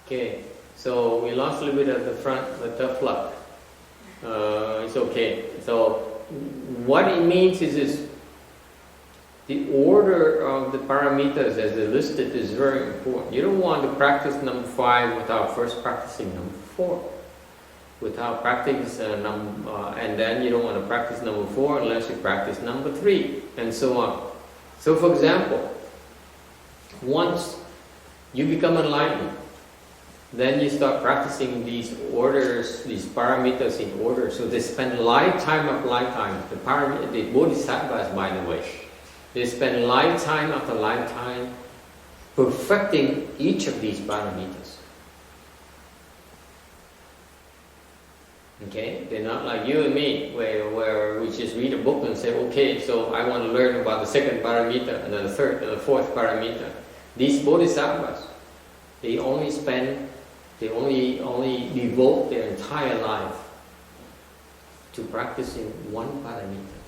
Okay, so we lost a little bit at the front, but tough luck. It's okay. So what it means is the order of the parameters as they listed is very important. You don't want to practice number 5 without first practicing number 4. Without practice and then you don't want to practice number 4 unless you practice number 3, and so on. So for example, once you become enlightened, then you start practicing these orders, these parameters in order. So they spend lifetime of lifetime. The bodhisattvas, by the way, they spend lifetime after lifetime perfecting each of these parameters. Okay, they're not like you and me, where we just read a book and say, okay, so I want to learn about the second parameter and then the third and the fourth parameter. These bodhisattvas, they only devote their entire life to practicing one parameter.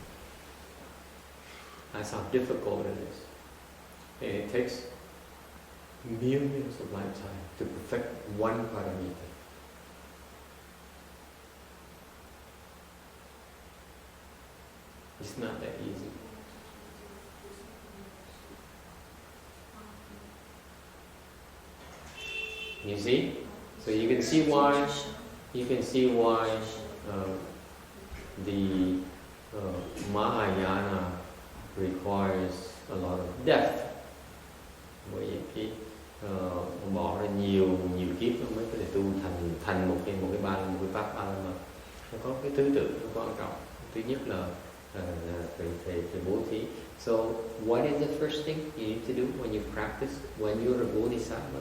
That's how difficult it is. And it takes millions of lifetime to perfect one parameter. It's not that easy. You see? So you can see why the Mahayana requires a lot of depth. Bởi vì cái bỏ ra nhiều kiếp mới có thể tu thành một cái pháp ba la mật. Nó có cái thứ tự nó quan trọng. Thứ nhất là phải bố thí. So what is the first thing you need to do when you practice, when you're a bodhisattva?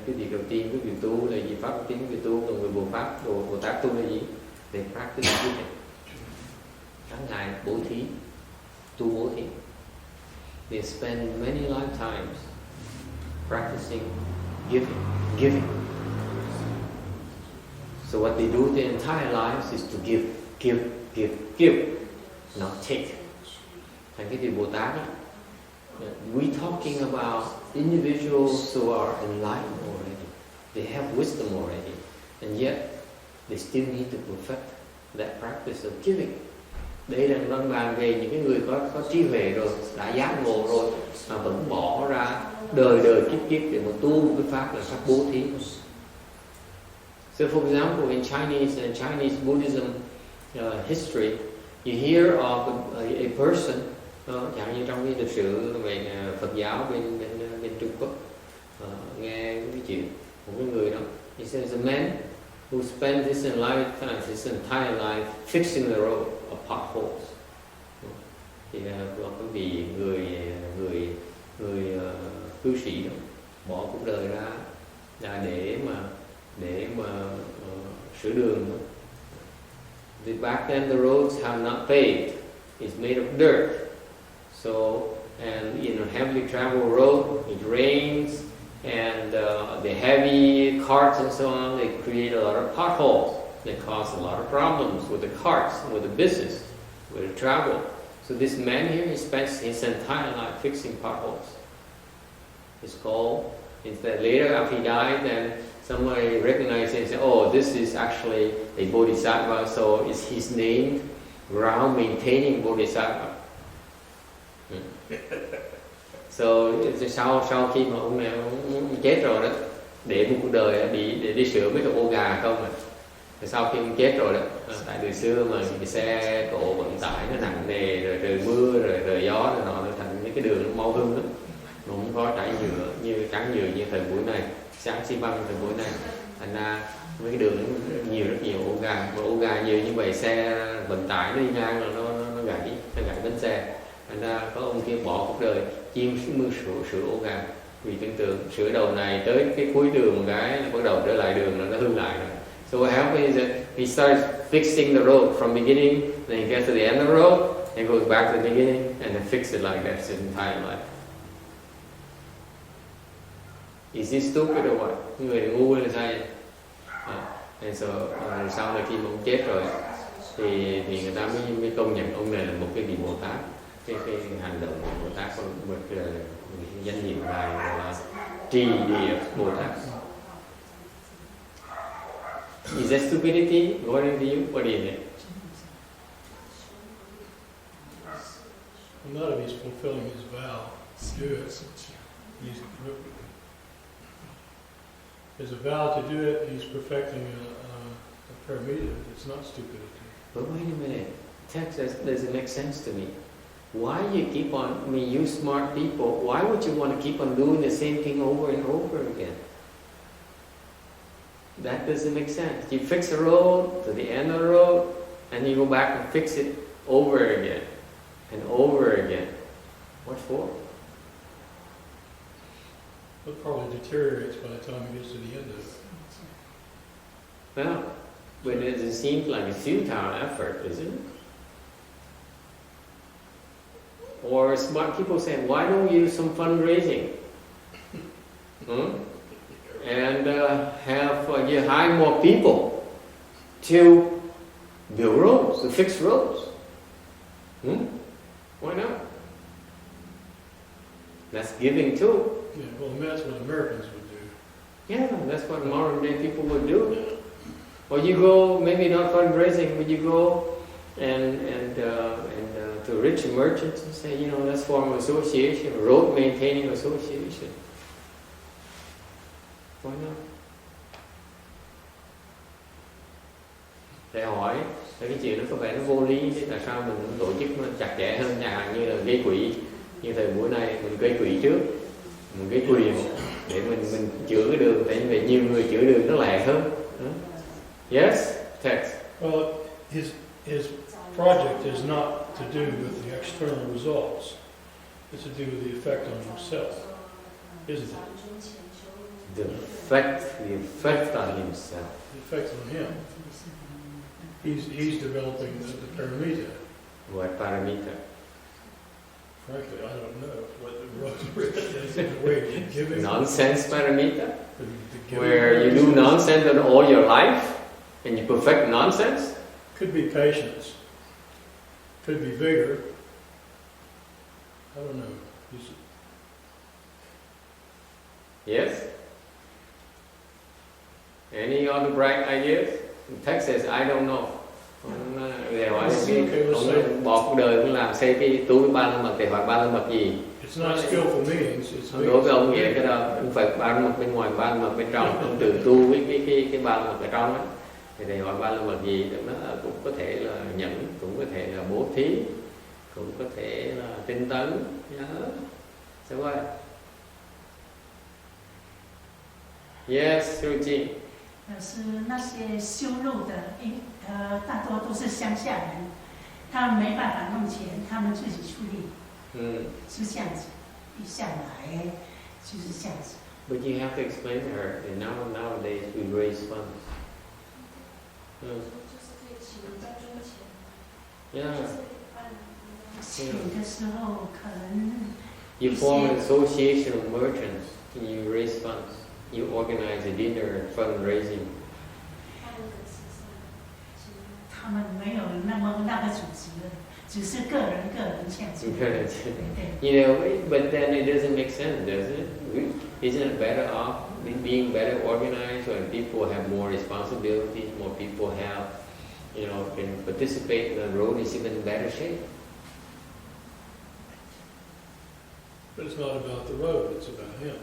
Cái việc đầu tiên, cái việc tu là gì? Pháp đầu tiên, cái việc tu, còn người Bồ Tát tu là gì? They practice giving. Các ngài bố thí, tu bố thí. They spend many lifetimes practicing giving. So what they do their entire lives is to give, not take. Thành cái điều Bồ Tát đó, we're talking about individuals who are enlightened already. They have wisdom already, and yet they still need to perfect that practice of giving. Đây là đang bàn về những cái người có trí huệ rồi, đã giác ngộ rồi, mà vẫn bỏ ra đời kiếp để mà tu một cái pháp là pháp bố thí. So for example, in Chinese Buddhism history, you hear of a person, chẳng như trong cái lịch sử về Phật giáo bên Trung Quốc, nghe cái chuyện một cái người đó. He says a man who spent his entire life fixing the road of potholes. Thì có cái vị người cư sĩ đó bỏ cuộc đời ra là để mà sửa đường đó. Back then the roads have not paved; it's made of dirt. So, and in a heavily traveled road, it rains, and the heavy carts and so on, they create a lot of potholes. They cause a lot of problems with the carts, with the business, with the travel. So this man here, he spends his entire life fixing potholes. It's called, instead later after he died, then somebody recognized it and said, oh, this is actually a bodhisattva, so it's his name, ground maintaining bodhisattva. So sau khi mà ông này ông chết rồi đó, để một cuộc đời để đi sửa mấy cái ô gà không à. Sau khi ông chết rồi đó, tại từ xưa mà cái xe cộ vận tải nó nặng nề, rồi trời mưa, rồi gió rồi nó thành những cái đường nó mau hư lắm, nó không có trải nhựa trắng nhựa như thời buổi này, sáng xi măng thời buổi này, thành ra mấy cái đường nó rất nhiều ổ gà, mà ổ gà nhiều như vậy xe vận tải nó đi ngang là nó gãy bánh xe. Thành ra có ông kia bỏ cuộc đời chuyên sửa ổ gà. Vì tưởng tượng sửa đầu này tới cái cuối đường một cái bắt đầu trở lại đường là nó hư lại rồi. So what happens is that he starts fixing the road from beginning, then he gets to the end of the road, and goes back to the beginning, and then fix it like that his entire life. Is he stupid or what? Người ngu hay là sao? And so sau này khi mà ông chết rồi thì người ta mới công nhận ông này là một cái vị Bồ Tát. Cái hành động của Bồ Tát có một danh hiệu này là Trì Địa Bồ Tát. Is that stupidity according to you? What do you think? Not if he's fulfilling his vow to do it. There's a vow to do it, he's perfecting a paramita. It's not stupidity. But wait a minute. Text doesn't make sense to me. Why you keep on, I mean, you smart people, why would you want to keep on doing the same thing over and over again? That doesn't make sense. You fix a road to the end of the road, and you go back and fix it over again and over again. What for? It probably deteriorates by the time it gets to the end of it. Well, but it doesn't seem like a futile effort, isn't it? Or smart people say, why don't you use some fundraising? And you hire more people to build roads, to fix roads. Why not? That's giving too. Yeah, well, that's what Americans would do. Yeah, that's what modern day people would do. Or you go, maybe not fundraising, but you go and to rich merchants and say, you know, let's form an association, a road maintaining association. Why not? Để hỏi cái chuyện đó có vẻ nó vô lý, chứ tại sao mình không tổ chức nó chặt chẽ hơn, chẳng hạn như là gây quỹ, như thời buổi này mình gây quỹ trước, mình gây quyền để mình chữa cái đường, tại vì nhiều người chữa đường nó lẹ hơn. Yes, text. Well, his project is not to do with the external results. It's to do with the effect on himself, isn't it? The effect on himself. The effect on him. He's developing the paramita. What paramita? Frankly, I don't know what the way of giving. Nonsense paramita? Where you do nonsense in all your life and you perfect nonsense? Could be patience. Could be vigor. I don't know. Yes? Any other bright ideas? The text says, I don't know. Để hỏi ông bỏ cuộc đời cũng làm xây cái túi ba la mật, để hỏi ba la mật gì? It's not skillful means. Đối với ông vậy cái đó không phải ba la mật bên ngoài, ba la mật bên trong. Ông tự tu với cái ba la mật ở trong đó. Thì để hỏi ba la mật gì? Nó cũng có thể là nhẫn, cũng có thể là bố thí, cũng có thể là tinh tấn. Sao vậy? Yes, Ruchi. 是那些修路的，大多都是乡下人，他们没办法弄钱，他们自己出力，是这样子，一下来就是这样子。But you have to explain to her that nowadays we raise funds. Yeah. 请的时候可能 You form an association of merchants and you raise funds. You organize a dinner fundraising. 他们没有那个组织，只是个人这样子。You know, but then it doesn't make sense, does it? Isn't it better off being better organized when people have more responsibilities, more people have, you know, can participate in the road is even better shape? But it's not about the road, it's about him.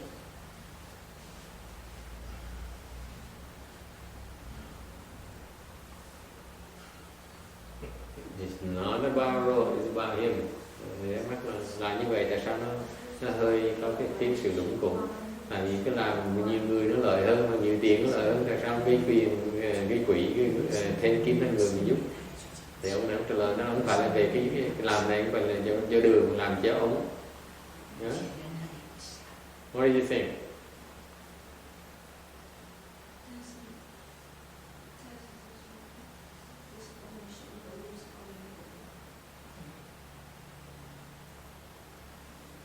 It's not about road, it's about him. Thì em mắc là như vậy, tại sao nó hơi có cái tiếng sự lũng củng? Tại vì cái làm nhiều người nó lợi hơn, mà nhiều tiền nó lợi hơn, tại sao gây quyền, gây quỹ, thêm kiếm thêm người mình giúp? Thì ông này trả lời nó không phải là về cái làm này, không phải là do đường làm chéo ống. Yeah? What do you think?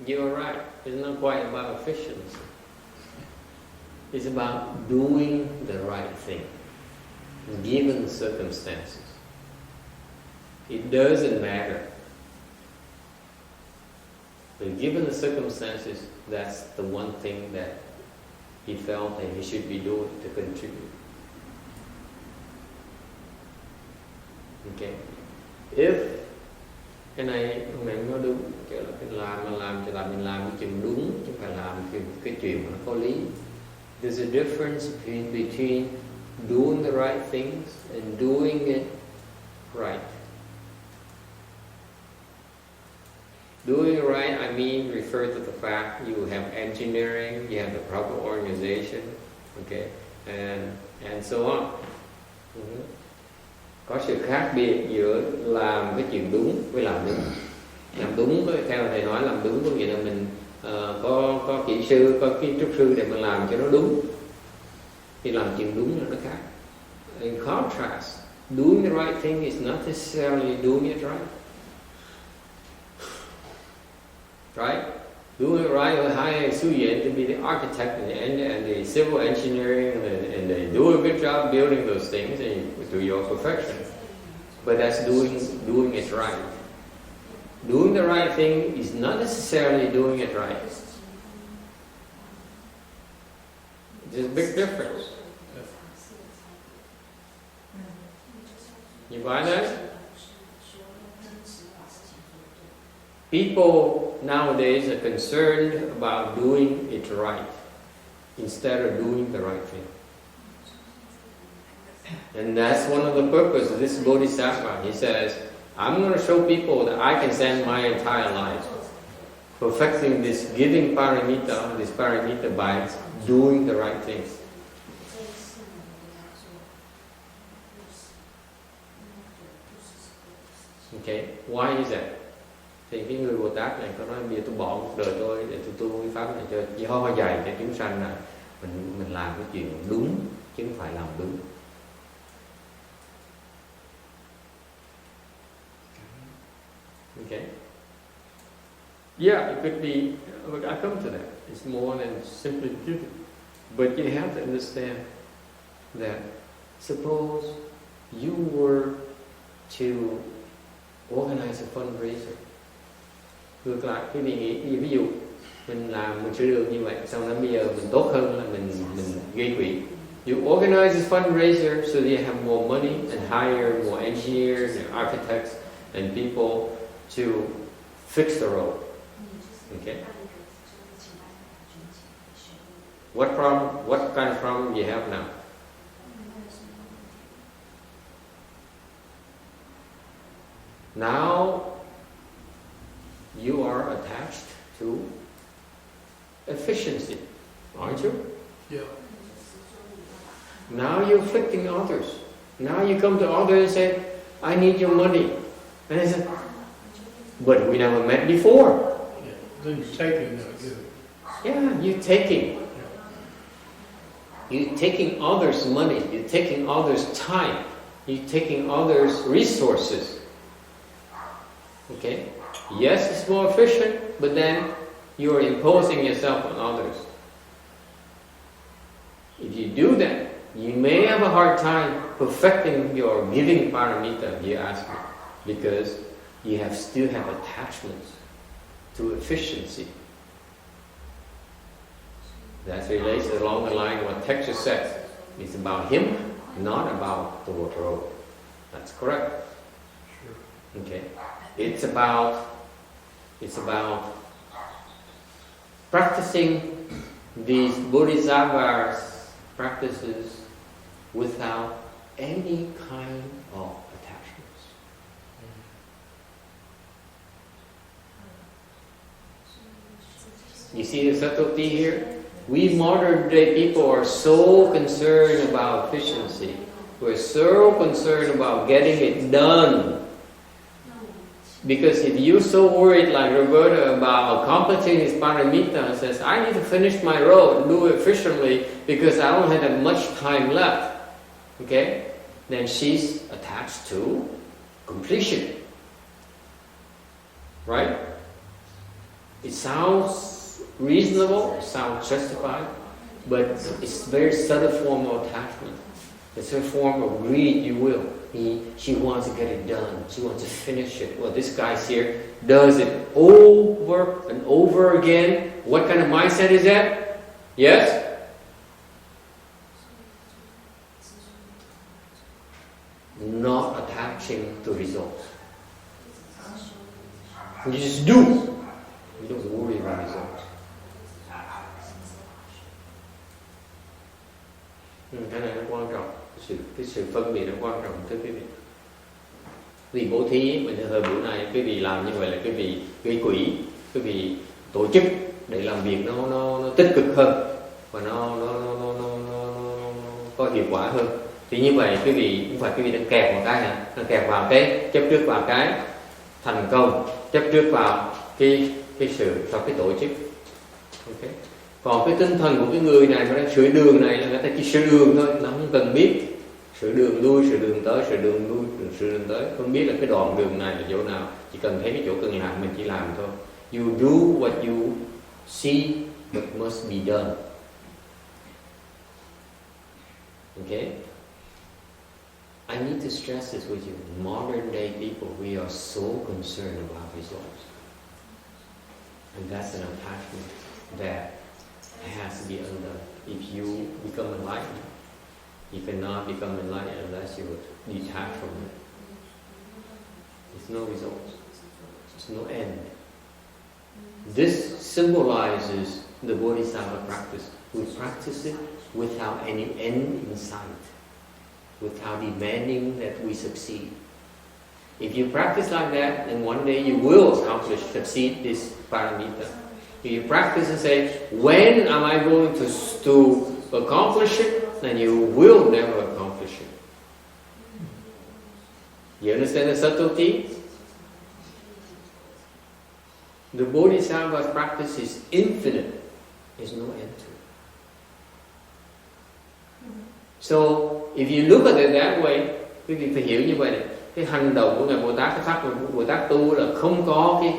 You're right. It's not quite about efficiency. It's about doing the right thing, given the circumstances. It doesn't matter. But given the circumstances, that's the one thing that he felt that he should be doing to contribute. Okay. If cái này hôm nay nó đúng, kiểu là cái làm cho là mình làm cái chuyện đúng, chứ không phải làm cái chuyện mà nó có lý. There's a difference between doing the right things and doing it right. Doing it right, I mean, refer to the fact you have engineering, you have the proper organization, okay, and so on. Có sự khác biệt giữa làm cái chuyện đúng với làm đúng. Làm đúng, theo thầy nói, làm đúng có nghĩa là mình có kỹ sư, có kiến trúc sư để mình làm cho nó đúng. Thì làm chuyện đúng là nó khác. In contrast, doing the right thing is not necessarily doing it right. Right? Doing it right, or hire Su Yan to be the architect and the civil engineering, and they do a good job building those things, and you do your perfection. But that's doing it right. Doing the right thing is not necessarily doing it right. There's a big difference. You find that? People nowadays are concerned about doing it right instead of doing the right thing. And that's one of the purposes of this Bodhisattva. He says, I'm going to show people that I can spend my entire life perfecting this giving paramita, by doing the right things. Okay, why is that? Thì cái người Bồ Tát này có nói bây giờ tôi bỏ cuộc đời tôi để tôi tu cái pháp này cho do dạy cho chúng sanh là mình làm cái chuyện đúng chứ không phải làm đúng. Okay. Yeah, it could be. Look, I come to that. It's more than simply giving, but you have to understand that. Suppose you were to organize a fundraiser. Ngược lại, quý vị nghĩ, ví dụ mình làm một sự được như vậy, xong đó bây giờ mình tốt hơn là mình gây quỹ. You organize a fundraiser so that you have more money and hire more engineers and architects and people to fix the road. Okay. What kind of problem do you have now? Now you are attached to efficiency, aren't you? Yeah. Now you're afflicting others. Now you come to others and say, I need your money. And they say, but we never met before. Yeah. Then you're taking, not giving. Yeah, you're taking. You're taking others' money. You're taking others' time. You're taking others' resources. Okay? Yes, it's more efficient, but then you're imposing yourself on others. If you do that, you may have a hard time perfecting your giving paramita, you ask me, because you still have attachments to efficiency. That relates along the line of what Texas says. It's about him, not about the road. That's correct. Sure. Okay. It's about practicing these bodhisattvas practices without any kind of attachments. You see the subtlety here? We modern day people are so concerned about efficiency. We're so concerned about getting it done. Because if you're so worried like Roberta about accomplishing his paramita and says, I need to finish my road and do it efficiently because I don't have that much time left, okay? Then she's attached to completion. Right? It sounds reasonable, it sounds justified, but it's a very subtle form of attachment. It's a form of greed, you will. She wants to get it done. She wants to finish it. Well, this guy's here, does it over and over again. What kind of mindset is that? Yes? Not attaching to You just do. You don't worry about results. Cái này nó quan trọng, cái sự phân biệt nó quan trọng thưa quý vị. Vì bố thí mình thời buổi này quý vị làm như vậy là quý vị gây quỹ, quý vị tổ chức để làm việc nó tích cực hơn và nó có hiệu quả hơn. Thì như vậy quý vị cũng phải quý vị đang kẹp vào cái này, đang kẹp vào cái chấp trước vào cái thành công, chấp trước vào cái sự cho cái tổ chức. Okay. Còn cái tinh thần của cái người này nó đang sửa đường này là người ta chỉ sửa đường thôi, nó không cần biết sửa đường lui, sửa đường tới, sửa đường lui, sửa đường tới, không biết là cái đoạn đường này là chỗ nào, chỉ cần thấy cái chỗ cần làm mình chỉ làm thôi. You do what you see but must be done. Okay? I need to stress this with you. Modern day people, we are so concerned about results. And that's an attachment that has to be undone. If you become enlightened, you cannot become enlightened unless you detach from it. There's no results. There's no end. This symbolizes the Bodhisattva practice. We practice it without any end in sight, without demanding that we succeed. If you practice like that, then one day you will succeed this paramita. If you practice and say, when am I going to accomplish it, then you will never accomplish it. You understand the subtlety? The Bodhisattva's practice is infinite. There's no end to it. So, if you look at it that way, quý vị phải hiểu như vậy này, cái hành động của Ngài Bồ Tát, cái pháp của Bồ Tát tu là không có cái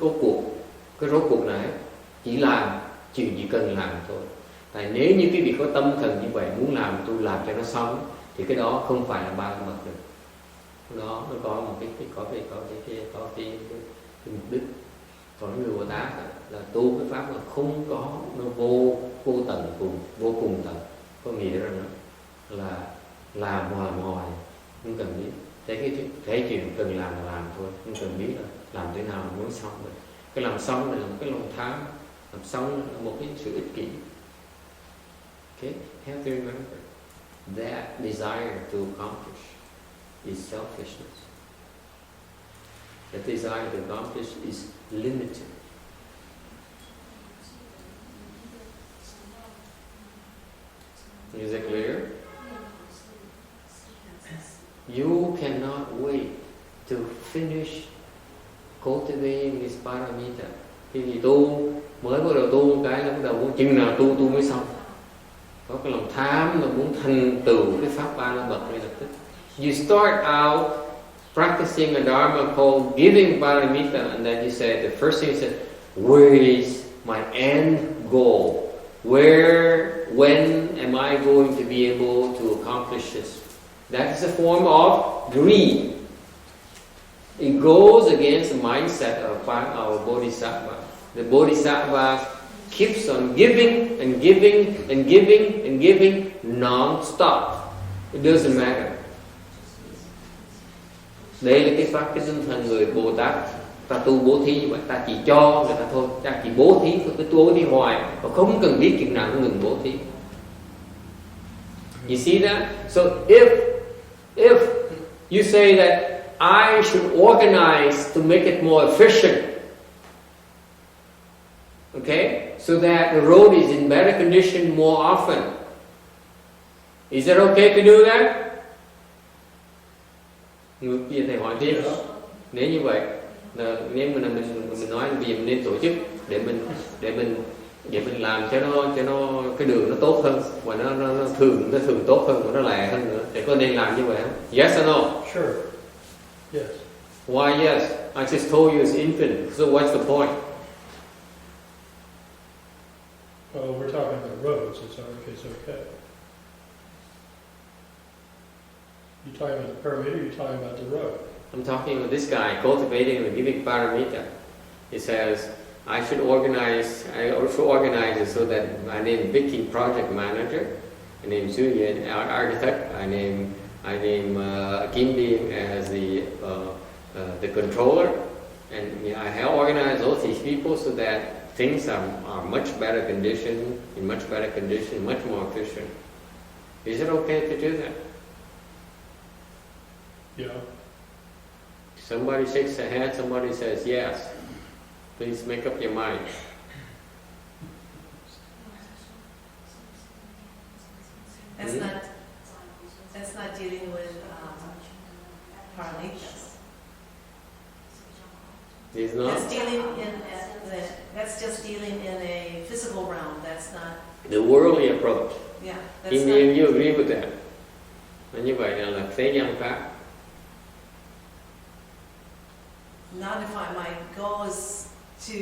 rốt cuộc, cái rốt cuộc này, chỉ làm, chỉ cần làm thôi. Tại nếu như quý vị có tâm thần như vậy, muốn làm tu làm cho nó xong, thì cái đó không phải là ba la mật được. Đó nó có một cái mục đích. Còn người Bồ Tát là tu cái pháp là không có, nó vô tận cùng, vô cùng tận. Có nghĩa rằng là làm hoài không cần biết, thấy chuyện cần làm là làm thôi, không cần biết là làm thế nào mới xong rồi. Cái làm xong này là một cái lòng tham, làm xong là một cái sự ích kỷ. Okay, have to remember that desire to accomplish is selfishness. That desire to accomplish is limited. Is it clear? You cannot wait to finish cultivating this paramita. Khi tu mới bắt đầu tu cái là bắt đầu muốn chừng nào tu mới xong. Có cái lòng tham là muốn thành tựu cái pháp ba la mật ngay lập tức. You start out practicing a dharma called giving paramita, and then you say the first thing you say, where is my end goal? When am I going to be able to accomplish this? That is a form of greed. It goes against the mindset of our bodhisattva. The bodhisattva keeps on giving and giving and giving and giving non-stop. It doesn't matter. Đây là cái pháp, cái tinh thần người Bồ Tát. Ta tu bố thí như vậy, ta chỉ cho người ta thôi, ta chỉ bố thí, cứ bố thí hoài, và không cần biết chừng nào cũng ngừng bố thí. You see that? So if you say that I should organize to make it more efficient, okay, so that the road is in better condition more often, is it okay to do that? Ngược kia thầy hỏi tiếp. Nếu như vậy, nếu mình nói bây giờ mình nên tổ chức để mình làm cho nó cái đường nó tốt hơn và nó thường tốt hơn và nó lẹ hơn nữa, để có nên làm như vậy không? Yes or no? Sure. Yes. Why yes? I just told you it's infinite. So what's the point? Well, we're talking about roads. It's okay. You talking about the paramita, or you talking about the road? I'm talking about this guy cultivating and giving paramita. He says, I also organize it so that I name Vicky project manager, I name Suyan architect, I name Kim Being as the controller, And I help organize all these people so that things are much better condition, in much better condition, much more efficient. Is it okay to do that? Yeah. Somebody shakes their head, somebody says yes. Please make up your mind. That's not dealing with paralitas. It's not. That's just dealing in a physical realm. That's not. The worldly approach. Yeah. Kim Nhiên, you agree with that? Như vậy là thế gian pháp. Not if my goal is to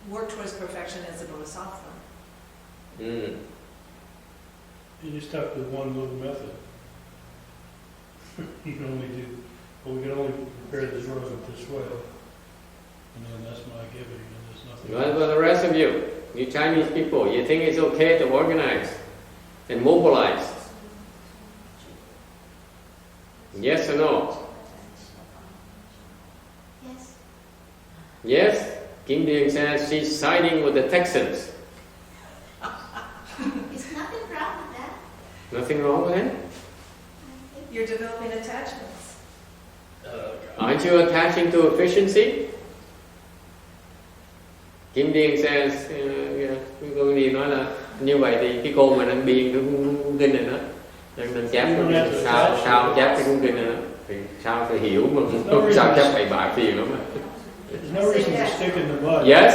work towards perfection as a bodhisattva. You just have to do one little method. You can only do, well, we can only prepare the road this way. And then that's my giving, and there's nothing. What about the rest of you? You Chinese people, you think it's okay to organize and mobilize? Yes or no? Yes. Yes? Kim Dien says she's siding with the Texans. It's nothing wrong with that. Nothing wrong with it? You're developing attachments. Aren't you attaching to efficiency? Kim Dien says, cô đi nói là như vậy thì cái cô mà đang biên cái cung kinh này đó, đang chép sao chép cái cung kinh này đó, thì sao phải hiểu mà không sao chép bậy bạ phiền lắm mà. There's no reason to stick in the mud. Yes,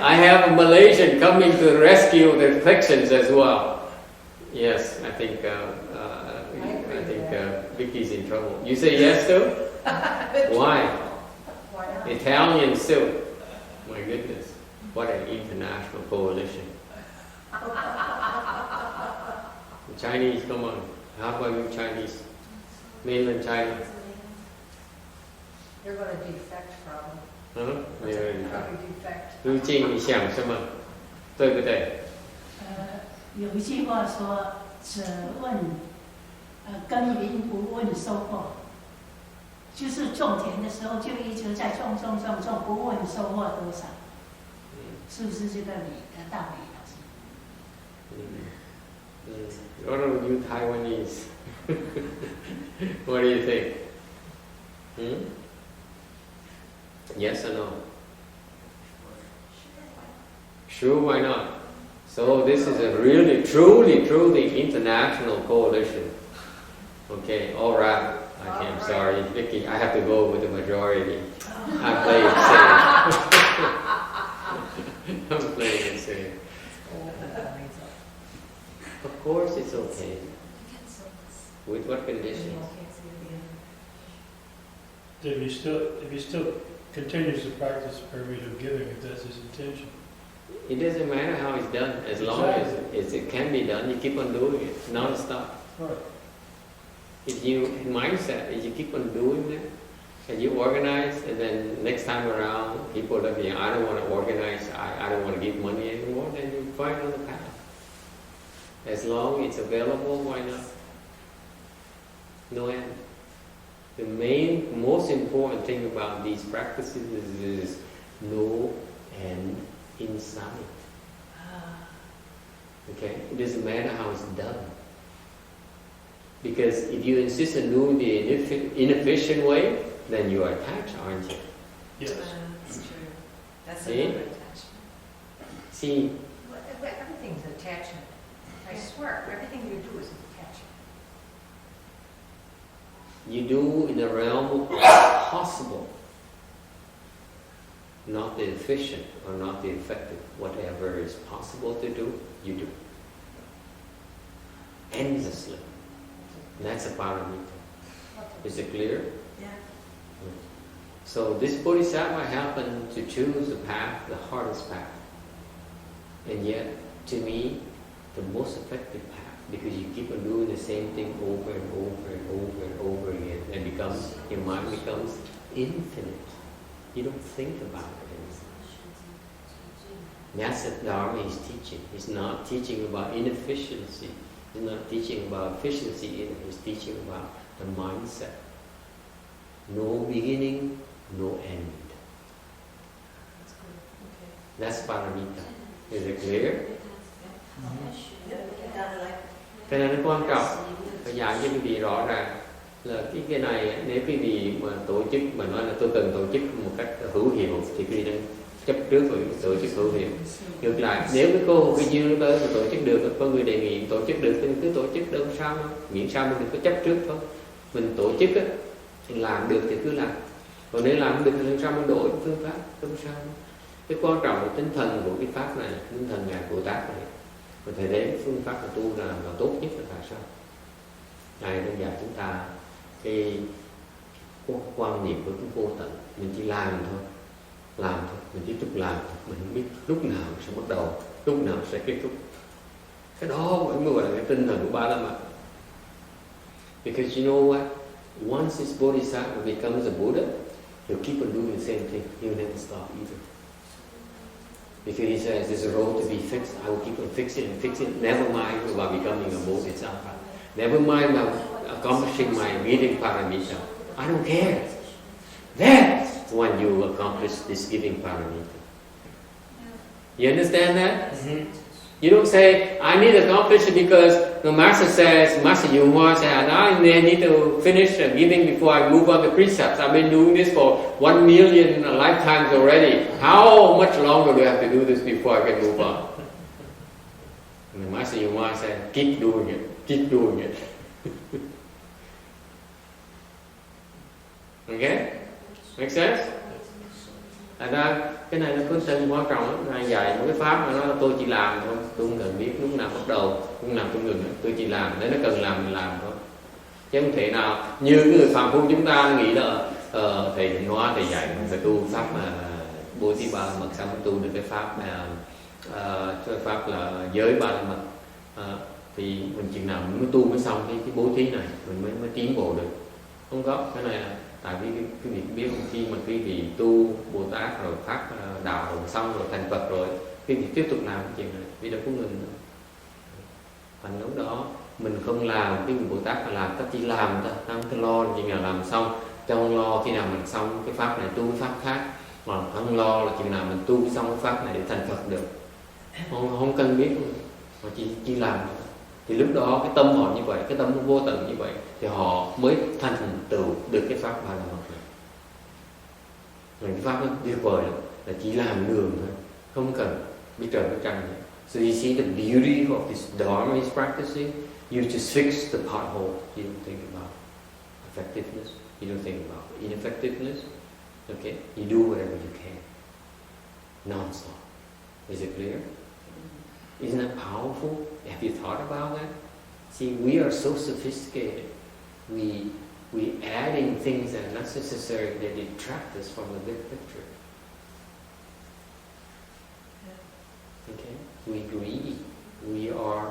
I have a Malaysian coming to rescue the Texans as well. Yes, I think Vicky's in trouble. You say yes too? Why? Italians too. My goodness, what an international coalition. Chinese, come on. How about you Chinese? Mainland China. They're going to defect from. 没有人看。 defect. 如今你想什么？对不对？有一句话说：“只问耕耘不问收获。”就是种田的时候就一直在种，不问收获多少，是不是这个道理？老师。What about you Taiwanese? What do you think? Yes or no? Sure, why not? So this is a really, truly international coalition. Okay, all right. Okay, I'm sorry, Vicky. I have to go with the majority. I'm playing safe. I'm playing it safe. Of course, it's okay. With what conditions? If he still continues to practice pyramid giving, if that's his intention. It doesn't matter how it's done, as long as it can be done, you keep on doing it, non-stop. Right. If you mindset, if you keep on doing it, and you organize, and then next time around, people are like, I don't want to organize, I don't want to give money anymore, then you find another path. As long as it's available, why not? No end. The most important thing about these practices is no end in sight. Okay? It doesn't matter how it's done. Because if you insist on doing the inefficient way, then you are attached, aren't you? Yes. That's true. That's See? another attachment. See, Everything's attachment. I swear, everything you do is an attachment. you do in the realm of what's possible, not the efficient or not the effective. Whatever is possible to do, you do. Endlessly. That's a paramita. Is it clear? Yeah. So this bodhisattva happened to choose the path, the hardest path. And yet, to me, the most effective path, because you keep on doing the same thing over and over and over and over again, and your mind becomes infinite. You don't think about it anymore. That's what Dharma is teaching. He's not teaching about inefficiency. He's not teaching about efficiency either. He's teaching about the mindset. no beginning, no end. That's good. Okay. That's paramita. Is it clear? Yep, got it. Cái này nó quan trọng. Phải dạy cho quý vị rõ ràng là cái này nếu quý vị mà tổ chức mà nói là tôi cần tổ chức một cách hữu hiệu thì quý vị đang chấp trước với tổ chức hữu hiệu. Ngược lại, nếu cái cô cái duyên tới mà tổ chức được, có người đề nghị tổ chức được thì cứ tổ chức đâu sao đâu, miễn sao mình đừng có chấp trước thôi. Mình tổ chức á, làm được thì cứ làm, còn nếu làm không được thì làm sao mình đổi phương pháp, không sao đâu. Cái quan trọng là tinh thần của cái pháp này, tinh thần ngài Bồ Tát này, mình phải đến phương pháp của tu là tốt nhất là tại sao? Ngài đang dạy chúng ta cái quan niệm của cái vô tận, mình chỉ làm thôi, mình tiếp tục làm thôi, mình không biết lúc nào sẽ bắt đầu, lúc nào sẽ kết thúc. Cái đó mới gọi là cái tinh thần của Ba La Mật. Because you know what? Once this Bodhisattva becomes a Buddha, he'll keep on doing the same thing. He'll never stop either. Because he says there's a road to be fixed. I will keep on fixing and fixing. Never mind about becoming a Bodhisattva. Never mind about accomplishing my giving paramita. I don't care. That's when you accomplish this giving paramita. You understand that? Mm-hmm. You don't say, I need to accomplish it because the master says, Master Yunhua said, I need to finish giving before I move on the precepts. I've been doing this for 1 million lifetimes already. How much longer do I have to do this before I can move on? And the Master Yunhua said, keep doing it, keep doing it. Okay? Make sense? Thành ra cái này nó có tên quan trọng lắm. Ngài dạy một cái pháp mà nó tôi chỉ làm thôi, tôi không cần biết lúc nào bắt đầu, lúc nào tôi ngừng, tôi chỉ làm, nếu nó cần làm mình làm thôi. Chứ không thể nào như cái người phàm phu chúng ta nghĩ là thầy Định Hóa thầy dạy mình phải tu pháp mà bố thí ba la mật, sao mới tu được cái pháp mà cái pháp là giới ba la mật. Thì mình chừng nào mình mới tu mới xong cái bố thí này mình mới tiến bộ được. Không có, cái này là tại vì quý vị biết không, khi mà quý vị tu Bồ Tát rồi phát đạo rồi xong rồi thành Phật rồi, quý vị tiếp tục làm cái chuyện này vì đâu có ngừng nữa. Thành lúc đó mình không làm, cái người Bồ Tát mà làm, ta chỉ làm ta không lo chừng nào làm xong, không lo khi nào mình xong cái pháp này tu cái pháp khác, mà không lo là chừng nào mình tu xong cái pháp này để thành Phật được. Không cần biết luôn, mà chỉ làm. Thì lúc đó cái tâm họ như vậy, cái tâm vô tận như vậy thì họ mới thành tựu được cái pháp ba la mật này. Rồi cái pháp nó tuyệt vời lắm, là chỉ làm đường thôi, không cần biết trời biết trăng nữa. So you see the beauty of this Dharma is practicing. You just fix the pothole. You don't think about effectiveness. You don't think about ineffectiveness. Okay, you do whatever you can, non-stop. Is it clear? Isn't that powerful? Have you thought about that? See, we are so sophisticated. We adding things that are not necessary that detract us from the big picture. Okay? We greedy. We are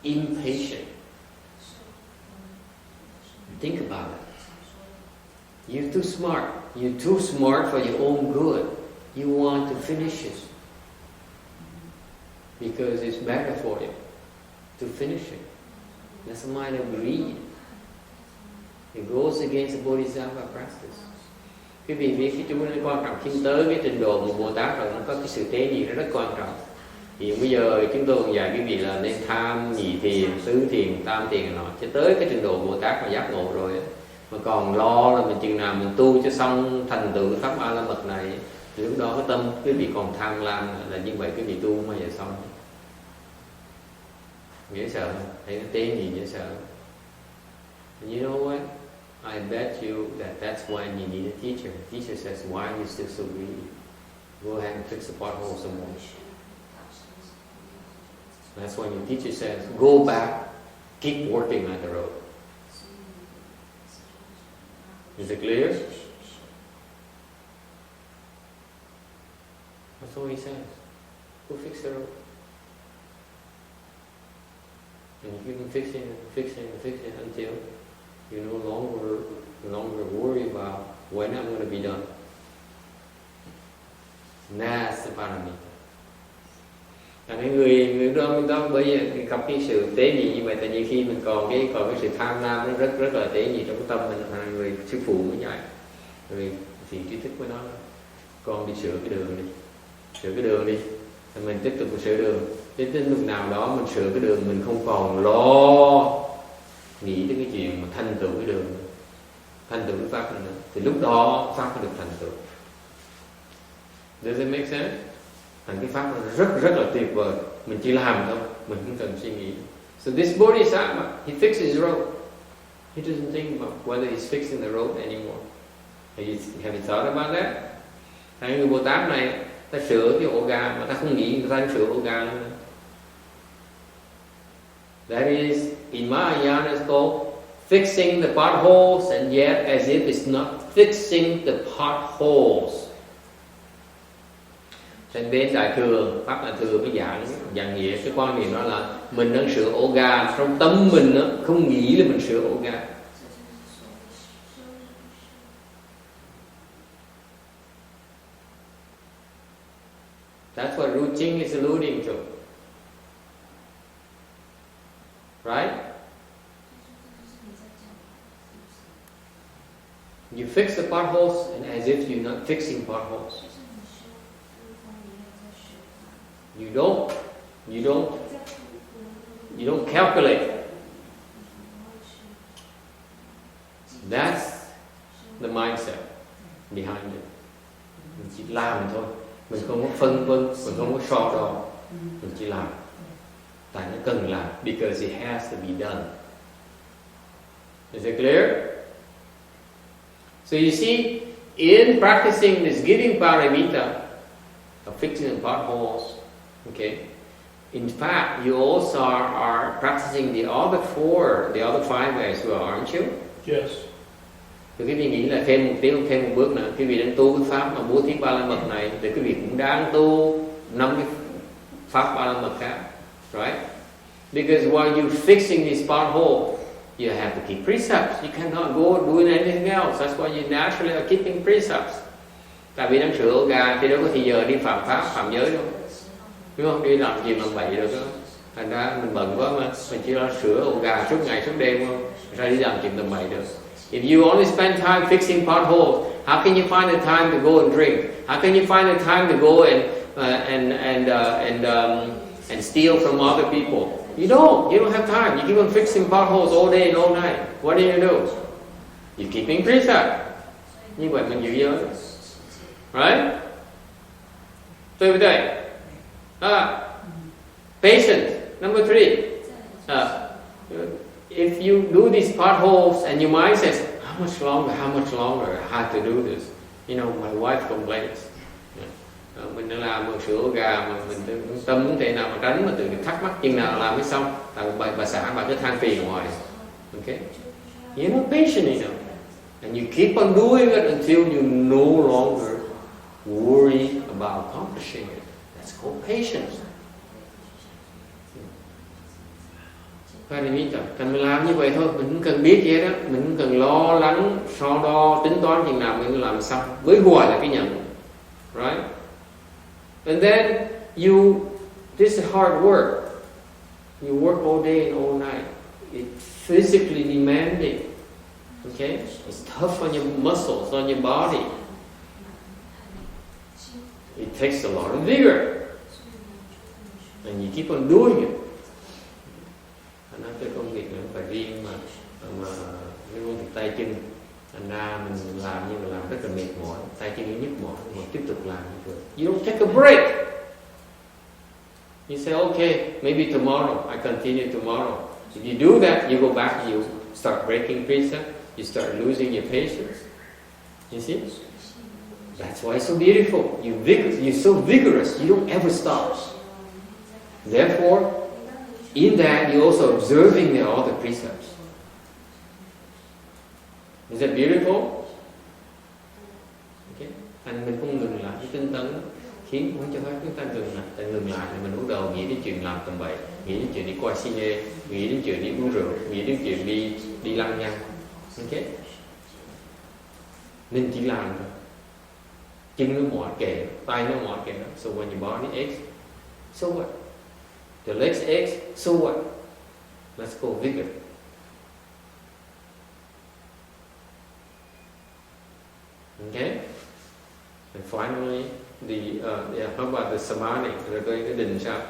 impatient. Think about it. You're too smart. You're too smart for your own good. You want to finish it. Because it's better for you to finish it. That's a mind of greed. It goes against the Bodhisattva practice. Quý vị biết cái chú nó quan trọng khi tới cái trình độ một Bồ Tát rồi nó có cái sự tế nhị nó rất quan trọng. Thì bây giờ chúng tôi còn dạy quý vị là nên tham, nhị thiền, tứ thiền, tam thiền nọ. Chứ tới cái trình độ Bồ Tát mà giác ngộ rồi mà còn lo là mình chừng nào mình tu cho xong thành tựu pháp A La Mật này, thì lúc đó cái tâm quý vị còn tham lam là như vậy quý vị tu không bao giờ xong. Dễ sợ không? Thấy cái tế gì dễ sợ. And you know what? I bet you that that's when you need a teacher. The teacher says, why are you still so greedy? Go ahead and fix the pothole some more. That's when your teacher says, go back, keep working on the road. Is it clear? That's what he says. Go fix the road. And you keep fixing until you no longer worry about when I'm going to be done. And that's the paramita. Cái người đó bởi vì gặp cái sự tế nhị như vậy, tại vì khi mình còn cái sự tham lam nó rất là tế nhị trong cái tâm mình, là người sư phụ mới dạy, rồi thì trí thức với nó con đi sửa cái đường đi, thì mình tiếp tục sửa đường, đến lúc nào đó mình sửa cái đường, mình không còn lo nghĩ đến cái chuyện mà thành tựu cái đường, thành tựu cái pháp này nữa, thì lúc đó pháp nó được thành tựu. Does it make sense? Thành cái pháp nó rất là tuyệt vời, mình chỉ làm thôi, mình không cần suy nghĩ. So this Bodhisattva, he fixes his road. He doesn't think about whether he's fixing the road anymore. Have you thought about that? Hay người Bồ Tát này, ta sửa cái ổ gà mà ta không nghĩ người ta sửa ổ gà nữa. That is, in Mahayana it's called fixing the potholes, and yet as if it's not fixing the potholes. Trên bên Đại Thừa, Pháp Đại Thừa mới giảng nghĩa cái quan niệm đó là mình đang sửa ổ gà, trong tâm mình đó, không nghĩ là mình sửa ổ gà. That's what Ru Ching is alluding to. Right? You fix the potholes and as if you're not fixing potholes. You don't calculate. That's the mindset behind it. Mình chỉ làm thôi. Mình không có phân vân, mình không có so đo, mình chỉ làm. Tại nó cần làm, because it has to be done. Is it clear? So you see, in practicing this giving paramita of fixing the potholes, okay, in fact, you also are practicing the other five ways as well, aren't you? Yes. Thì quý vị nghĩ là thêm một bước nữa, quý vị đang tu cái pháp mà bố thí ba la mật này, thì quý vị cũng đang tu 5 cái pháp ba la mật khác, right? Because while you're fixing this pothole, you have to keep precepts. You cannot go doing anything else. That's why you naturally are keeping precepts. Tại vì đang sửa ổ gà thì đâu có thì giờ đi phạm pháp, phạm giới đâu, đúng không? Đi làm gì làm bậy được đó. Thành ra mình bận quá mà mình chỉ lo sửa ổ gà suốt ngày suốt đêm không, ra đi làm chuyện làm bậy được. If you only spend time fixing potholes, how can you find the time to go and drink? How can you find the time to go and steal from other people? You don't have time. You keep on fixing potholes all day and all night. What do? You're keeping precept. Như vậy mình giữ giới. Right? Tôi với đây. Patience. Number 3. If you do these potholes and your mind says, how much longer I have to do this? You know, my wife complains. Mình đang làm một sữa gà mà mình tâm muốn thể nào mà tránh mà tự thắc mắc chừng nào làm mới xong. Tại bà xã bà cứ than phiền ngoài. Okay? You're not patient enough. And you keep on doing it until you no longer worry about accomplishing it. That's called patience. Cần mình làm như vậy thôi, mình không cần biết gì đó, mình không cần lo lắng, so đo, tính toán chừng nào mình làm xong, với hoài là cái nhận, right? And then this is hard work. You work all day and all night. It's physically demanding. Okay, it's tough on your muscles, on your body. It takes a lot of vigor, and you keep on doing it. Nói cái công việc nữa phải riêng mà cái công việc tay chân, thành ra mình làm nhưng mà làm rất là mệt mỏi, tay chân nó nhức mỏi, mà tiếp tục làm như vậy. You don't take a break. You say, okay, maybe tomorrow, I continue tomorrow. If you do that, you go back, you start breaking precept, you start losing your patience. You see? That's why it's so beautiful. You're so vigorous, you don't ever stop. Therefore, in that, you're also observing the other precepts. Is that beautiful? Okay. Thành mình không ngừng lại cái tinh tấn khiến không cho phép chúng ta ngừng lại. Tại ngừng lại thì mình bắt đầu nghĩ đến chuyện làm tầm bậy, nghĩ đến chuyện đi coi cine, nghĩ đến chuyện đi uống rượu, nghĩ đến chuyện đi lăng nhăng. Okay. Mình chỉ làm thôi. Chân nó mỏi kệ, tay nó mỏi kệ. So when your body aches, so what? The legs ache, so what? Let's go vigor. Okay? And finally, how about the samadhi? Rồi tôi cái định sao?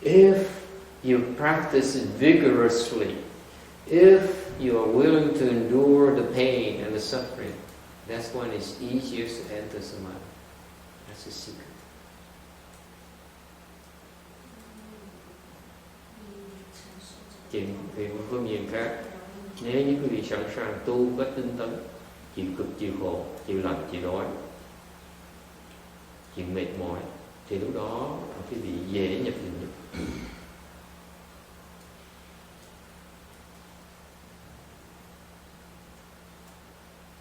If you practice it vigorously, if you are willing to endure the pain and the suffering, that's when it's easiest to enter samadhi. That's the secret. Chuyện về một phương diện khác, nếu như quý vị sẵn sàng tu cách tinh tấn, chịu cực, chịu khổ, chịu lạnh, chịu đói, chịu mệt mỏi, thì lúc đó quý vị dễ nhập định được.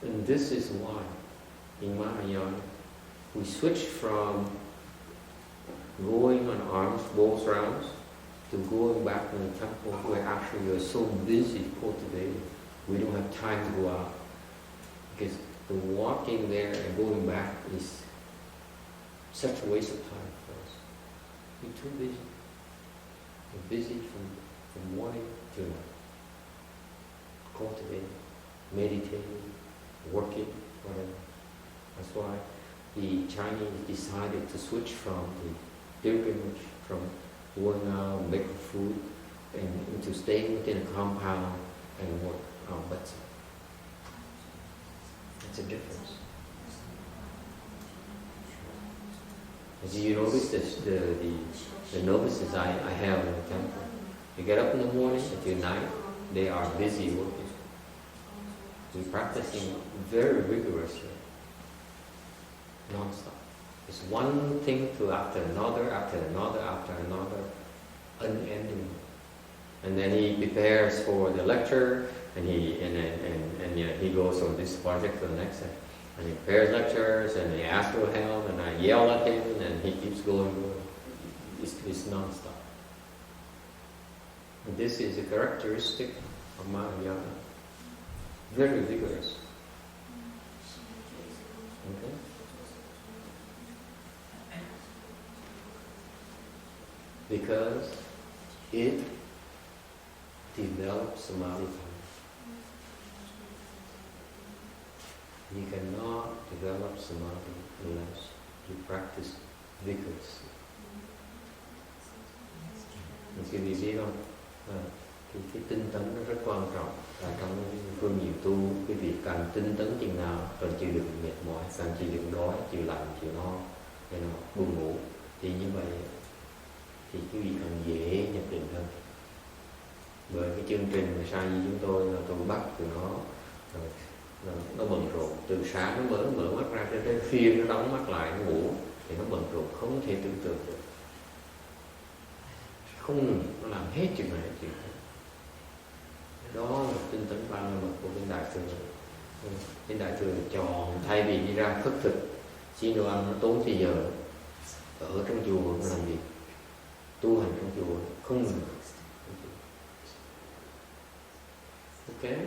And this is why in Mahayana we switch from going on alms, both rounds, to going back in the temple where actually you're so busy cultivating, we don't have time to go out. Because the walking there and going back is such a waste of time for us. We're too busy. We're busy from morning to night. Cultivating, meditating, working, whatever. That's why the Chinese decided to switch from the pilgrimage, from going out and making food, and into staying within a compound and work out better. That's a difference. As you notice, the novices I have in the temple, you get up in the morning until night, they are busy working. We're practicing very rigorously, non-stop. It's one thing to after another, unending. And then he prepares for the lecture, and he goes on this project for the next day. And he prepares lectures, and he asks for help, and I yell at him, and he keeps going. It's non-stop. And this is a characteristic of Mahayana. Very vigorous. Okay? Because it develops samadhi. You cannot develop samadhi unless you practice vigorously. Quý vị biết không? Cái tinh tấn nó rất quan trọng. Trong phương diện tu, quý vị càng tinh tấn chừng nào, càng chịu đựng mệt mỏi, càng chịu đựng đói, chịu lạnh, chịu no, buồn ngủ, thì như vậy thì quý vị càng dễ nhập định hơn. Bởi cái chương trình mà sa di chúng tôi là tôi bắt tụi nó bận rộn, từ sáng nó mở mắt ra cho tới khuya nó đóng mắt lại nó ngủ, thì nó bận rộn không thể tưởng tượng được, không ngừng nó làm hết chuyện này chuyện khác. Đó là tinh tấn ba la mật của bên đại thừa. Bên đại thừa chọn thay vì đi ra khất thực xin đồ ăn nó tốn thời giờ, ở trong chùa nó làm gì, tu hành trong chùa không ngừng. Okay?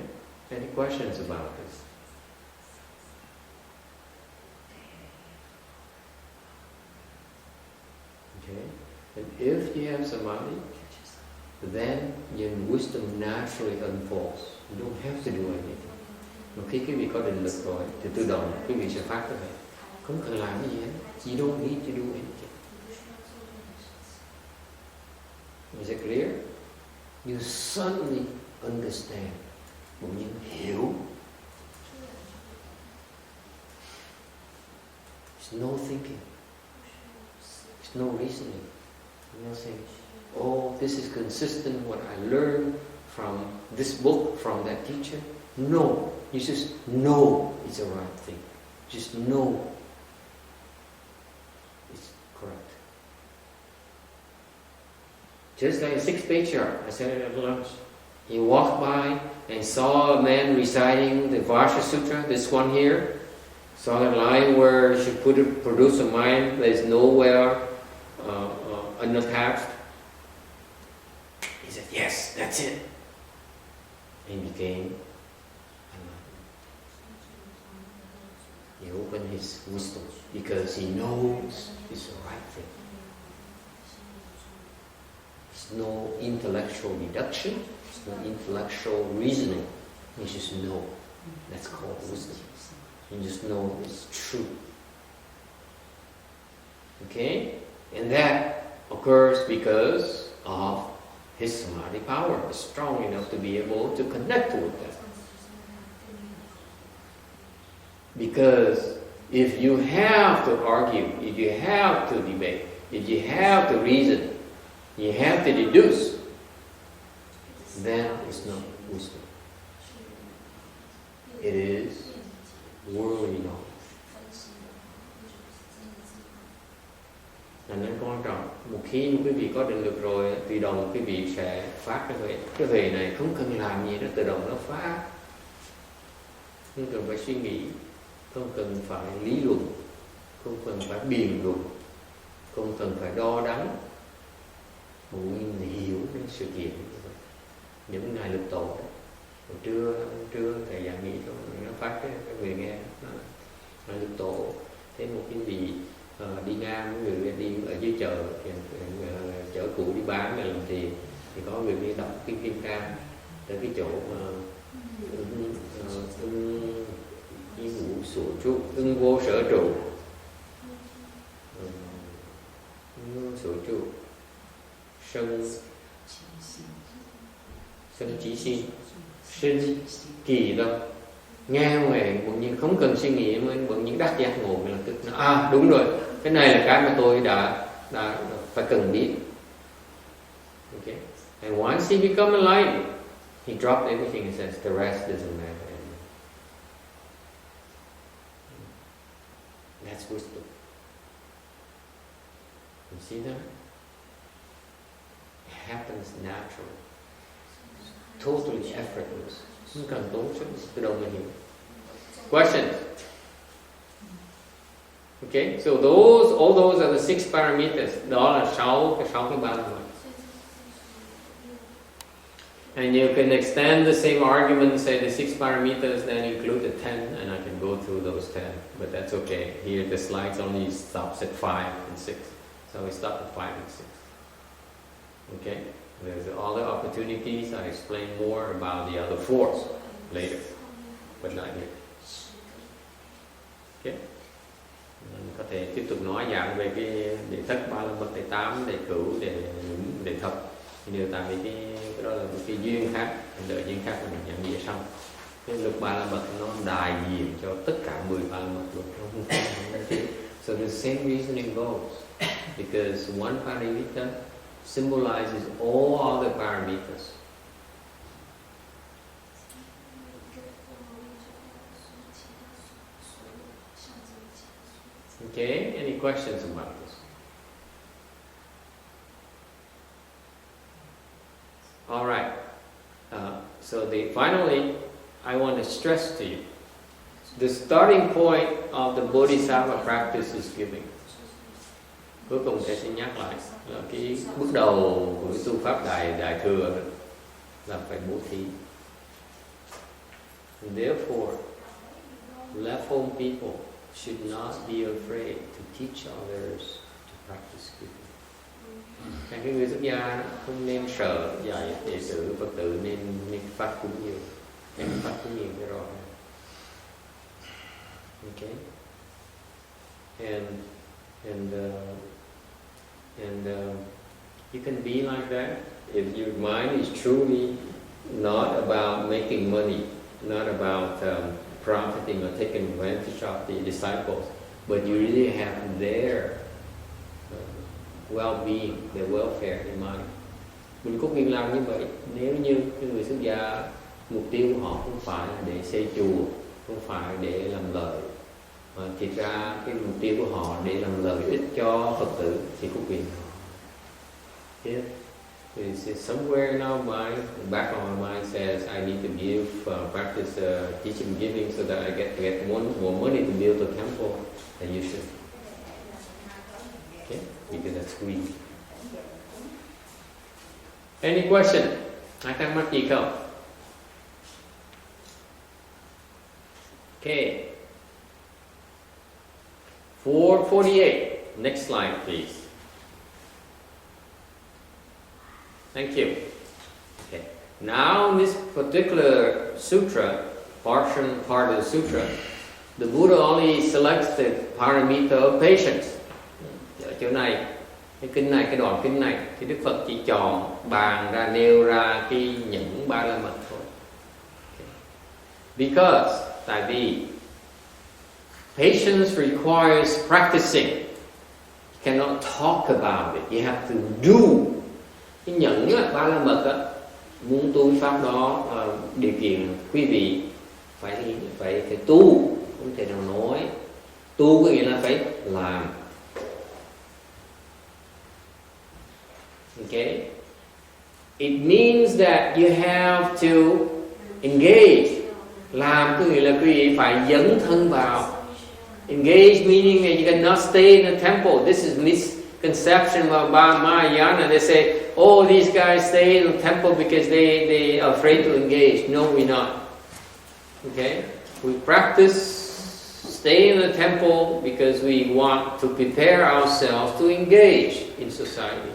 Any questions about this? Okay? And if you have samadhi, then your wisdom naturally unfolds. You don't have to do anything. Mà khi quý vị có định lực rồi, thì tự động quý vị sẽ phát cái này. Không cần làm cái gì hết. You don't need to do anything. Is it clear? You suddenly understand. Bỗng nhiên hiểu. There's no thinking. There's no reasoning. Nothing. Oh, this is consistent with what I learned from this book, from that teacher. No. You just know it's the right thing. Just know it's correct. Just like a 6-page chart, I said it at lunch. You walked by and saw a man reciting the Varsha Sutra, this one here. Saw the line where you should produce a mind that is nowhere unattached. He said, yes, that's it. And he became enlightened. He opened his wisdom because he knows it's the right thing. There's no intellectual deduction, there's no intellectual reasoning. You just know. That's called wisdom. You just know it's true. Okay? And that occurs because of his samadhi power is strong enough to be able to connect with that. Because if you have to argue, if you have to debate, if you have to reason, you have to deduce, then it's not wisdom. It is worldly knowledge. Nên quan trọng, một khi quý vị có định lực rồi, tự động quý vị sẽ phát cái huệ này, không cần làm gì đó, tự động nó phát. Không cần phải suy nghĩ, không cần phải lý luận, không cần phải biện luận, không cần phải đo đắn. Một nguyên hiểu đến sự kiện. Những ngài lực tổ đó. Hồi trưa thầy giảng nghị cho nó phát cái người nghe nó lực tổ. Thế một cái vị đi ngang, người đi ở dưới chợ, chợ cụ đi bán là làm tiền, thì có người đi đọc kinh Kim Cang tới cái chỗ mà ưng vô sở trụ, sở trụ, sân chỉ sinh kỳ đâu. Nghe ngoài bỗng nhiên không cần suy nghĩ mới bỗng nhiên đắc giác ngộ, mình lập tức nói, đúng rồi, cái này là cái mà tôi đã phải cần biết. Okay. And once he become enlightened, he dropped everything and says the rest doesn't matter. That's wisdom. You see that? It happens naturally, totally effortless. Không cần tốn sức, từ đầu mình hiểu. Questions? Okay, so all those are the 6 parameters. Đó là 6 cái ba la mật. And you can extend the same argument, say the 6 parameters, then include the 10, and I can go through those 10. But that's okay. Here the slides only stops at 5 and 6. So we stop at 5 and 6. Okay? There's other opportunities. I explain more about the other 4 later, but not here. Okay? Mình có thể tiếp tục nói dạng về cái đệ thất, ba la mật, đệ tám, đệ cửu, đệ thập. Điều tại vì cái đó là một cái duyên khác, đợi duyên khác mình nhận nghĩa xong. Cái luật ba la mật nó đại diện cho tất cả 10 ba la mật luật. So the same reasoning goes, because one paramita symbolizes all other parameters. Okay, any questions about this? All right. So finally, I want to stress to you, the starting point of the Bodhisattva practice is giving. Cuối cùng thầy sẽ nhắc lại là cái bước đầu của cái tu pháp đại thừa là phải bố thí. And therefore, left home people should not be afraid to teach others to practice giving. Các cái người xuất gia không nên sợ dạy đệ tử Phật tử nên phát cúng nhiều, nên phát cúng nhiều cái rồi. Okay, and you can be like that if your mind is truly not about making money, not about profiting or taking advantage of the disciples, but you really have their well-being, their welfare in mind. Mình có quyền làm như vậy. Nếu như cái người xuất gia mục tiêu của họ không phải là để xây chùa, không phải để làm lợi, mà thực ra cái mục tiêu của họ để làm lợi ích cho Phật tử thì có quyền họ. Yeah. It's somewhere in our mind, the back of our mind says, I need to give, practice teaching giving so that I get more money to build a temple, then you should. Okay? Because that's greed. Any question? Ai thắc mắc gì không? Okay. 448. Next slide, please. Thank you. Okay. Now, in this particular sutra, part of the sutra, the Buddha only selects the paramita of patience. Ở chỗ này, cái đoạn kinh này, thì Đức Phật chỉ chọn bàn ra, nêu ra cái những ba la mật thôi. Okay. Because, tại vì patience requires practicing. You cannot talk about it. You have to do. Cái nhẫn ba la mật á, muốn tu pháp đó, điều kiện quý vị phải tu, không thể nào nói. Tu có nghĩa là phải làm. Okay? It means that you have to engage. Làm có nghĩa là quý vị phải dấn thân vào. Engage meaning that you cannot stay in a temple. This is misconception about Mahayana. They say, oh, these guys stay in the temple because they are afraid to engage. No, we're not. Okay? We practice stay in the temple because we want to prepare ourselves to engage in society.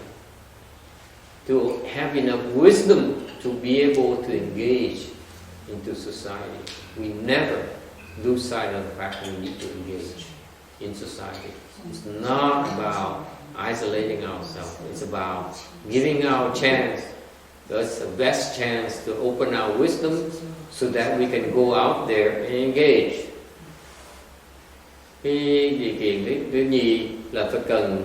To have enough wisdom to be able to engage into society. We never lose sight of the fact that we need to engage in society. It's not about isolating ourselves. It's about giving our chance. That's the best chance to open our wisdom so that we can go out there and engage. Cái điều kiện thứ nhì là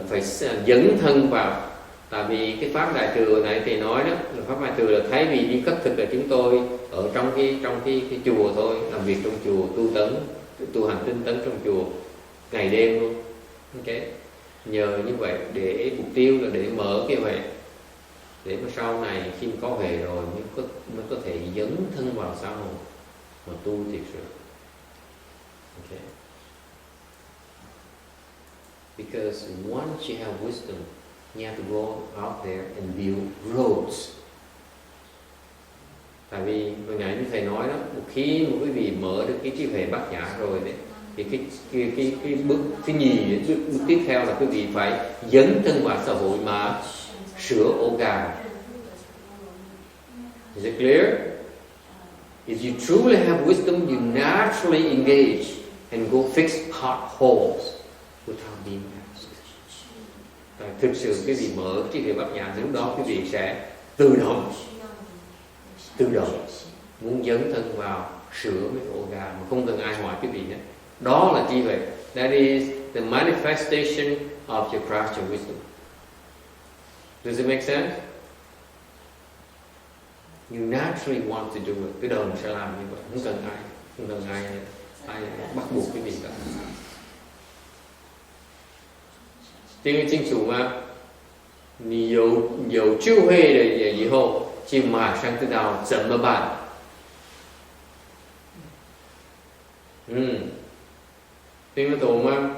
phải dấn thân vào. Tại vì cái pháp đại thừa này thì nói đó, là pháp đại thừa là thay vì đi cất thực là chúng tôi ở trong cái chùa thôi, làm việc trong chùa, tu hành tinh tấn trong chùa ngày đêm luôn. Okay. Nhờ như vậy để mục tiêu là để mở cái huệ, để mà sau này khi có huệ rồi mới có thể dấn thân vào xã hội mà tu thiệt sự. Okay. Because once you have wisdom, you have to go out there and build roads. Tại vì hồi nãy như thầy nói đó, khi mà quý vị mở được cái trí huệ bát nhã rồi đấy, thì cái bước thứ nhì, bước tiếp theo là quý vị phải dấn thân vào xã hội mà sửa ổ gà. Is it clear? If you truly have wisdom, you naturally engage and go fix potholes without being asked. Thực sự quý vị mở trí huệ bát nhã, lúc đó quý vị sẽ tự động muốn dấn thân vào sửa mấy cái ổ gà mà không cần ai hỏi quý vị nữa. Đó là trí huệ. That is the manifestation of your practical wisdom. Does it make sense? You naturally want to do it. Cái đời mình sẽ làm như vậy. Không cần ai bắt buộc quý vị cả. 听得清楚吗？你有智慧的人以后，就马上知道怎么办。听得懂吗？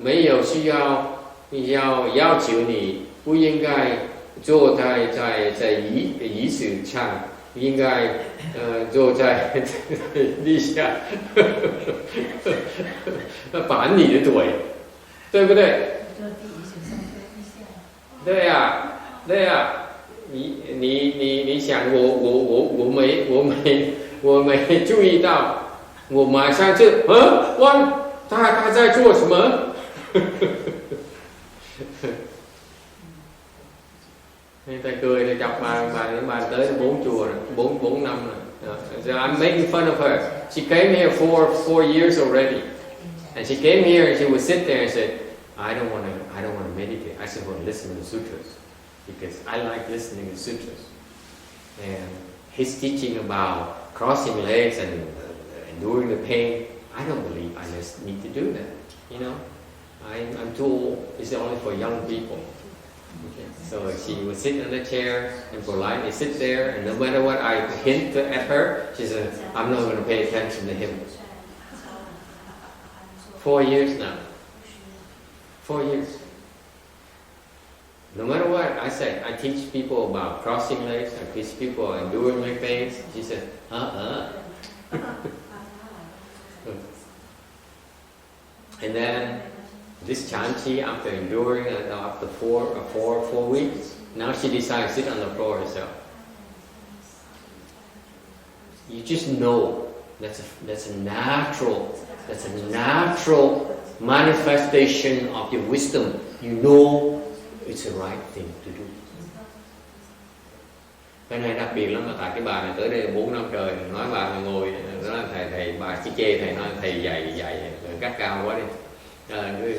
没有需要求你不应该坐在椅子上，应该坐在地下，板你的腿，对不对？对呀，你想我没注意到，我马上就他在做什么？Ta cười là chọc bà tới 4 chùa rồi, 4 năm rồi. So I'm making fun of her. She came here for 4 years already, and she came here and she would sit there and say, I don't want to meditate. I just want to listen to the sutras because I like listening to sutras. And he's teaching about crossing legs and enduring the pain. I don't believe I just need to do that. You know, I'm too old. It's only for young people. Okay. So she would sit in the chair and politely sit there, and no matter what I hint at her, she said, I'm not going to pay attention to him. 4 years now. 4 years. No matter what I say, I teach people about crossing legs, I teach people enduring my pains. She said, And then This Chanchi, after enduring after four weeks, now she decides to sit on the floor herself. You just know that's a natural manifestation of your wisdom. You know it's the right thing to do. Cái này đặc biệt lắm, mà tại cái bà này tới đây 4 năm trời, nói bà này ngồi, nói thầy bà chỉ chê thầy, nói thầy dạy gắt cao quá đi.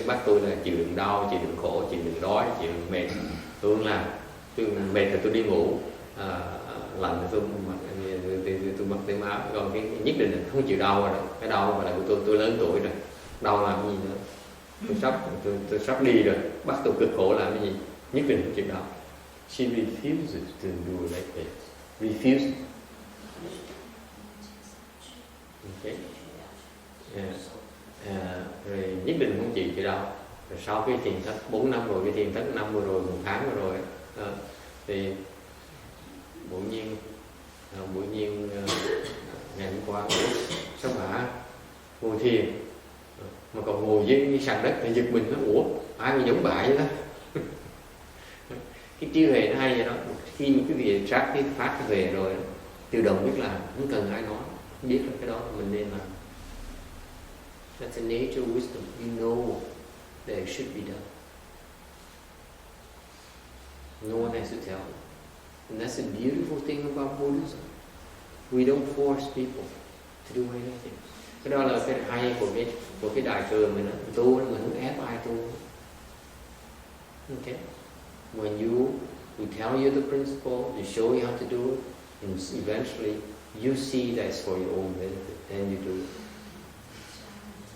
Bắt tôi là chịu đựng đau, chịu đựng khổ, chịu đựng đói, chịu đựng mệt. Tôi không làm, tôi mệt thì tôi đi ngủ, lạnh thì tôi mặc tấm áo. Còn cái nhất định là không chịu đau rồi. Cái đau là của tôi lớn tuổi rồi, đau làm cái gì nữa? Tôi sắp đi rồi, bắt tôi cực khổ làm cái gì? Nhất định không chịu đau. She refuses to do like this. Refuses. Okay. Rồi nhất định không chịu đâu. Rồi sau cái thiền thất 4 năm rồi, cái thiền thất 5 vừa rồi, 1 tháng vừa rồi, thì bỗng nhiên ngày hôm qua sao bà ngồi thiền mà còn ngồi dưới sàn đất thì giật mình, nó ủa ai mà giống bại vậy đó. Cái trí huệ nó hay vậy đó, khi mà cái việc phát cái về rồi tự động biết làm, không cần ai nói, biết là cái đó mình nên làm. That's the nature of wisdom. You know that it should be done. No one has to tell you. And that's the beautiful thing about Buddhism. We don't force people to do anything. Cái đó là cái hay của cái đại thừa mình đó. Tu mình không ép ai tu. Okay. When we tell you the principle, we show you how to do it, and eventually you see that's for your own benefit, then you do it.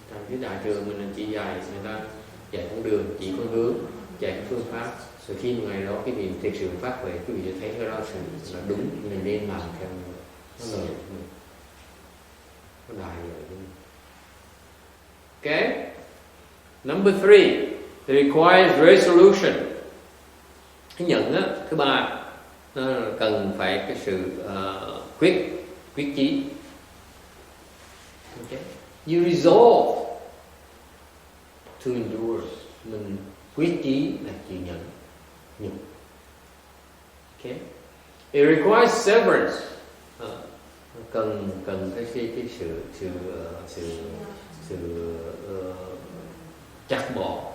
Trong cái đại thừa mình là chỉ dạy người ta dạy con đường, chỉ con hướng, dạy cái phương pháp. Rồi khi một ngày đó cái gì thực sự phát huệ, quý vị thấy cái đó là đúng, mình nên làm theo nó lời của mình, nó đại lời của mình. Okay. Number 3, it requires resolution. Cái nhận á, thứ ba, nó cần phải cái sự quyết chí. Okay. You resolve to endure. Mình quyết chí là chịu nhận nhục. Okay. It requires severance. Cần cái sự chặt bỏ.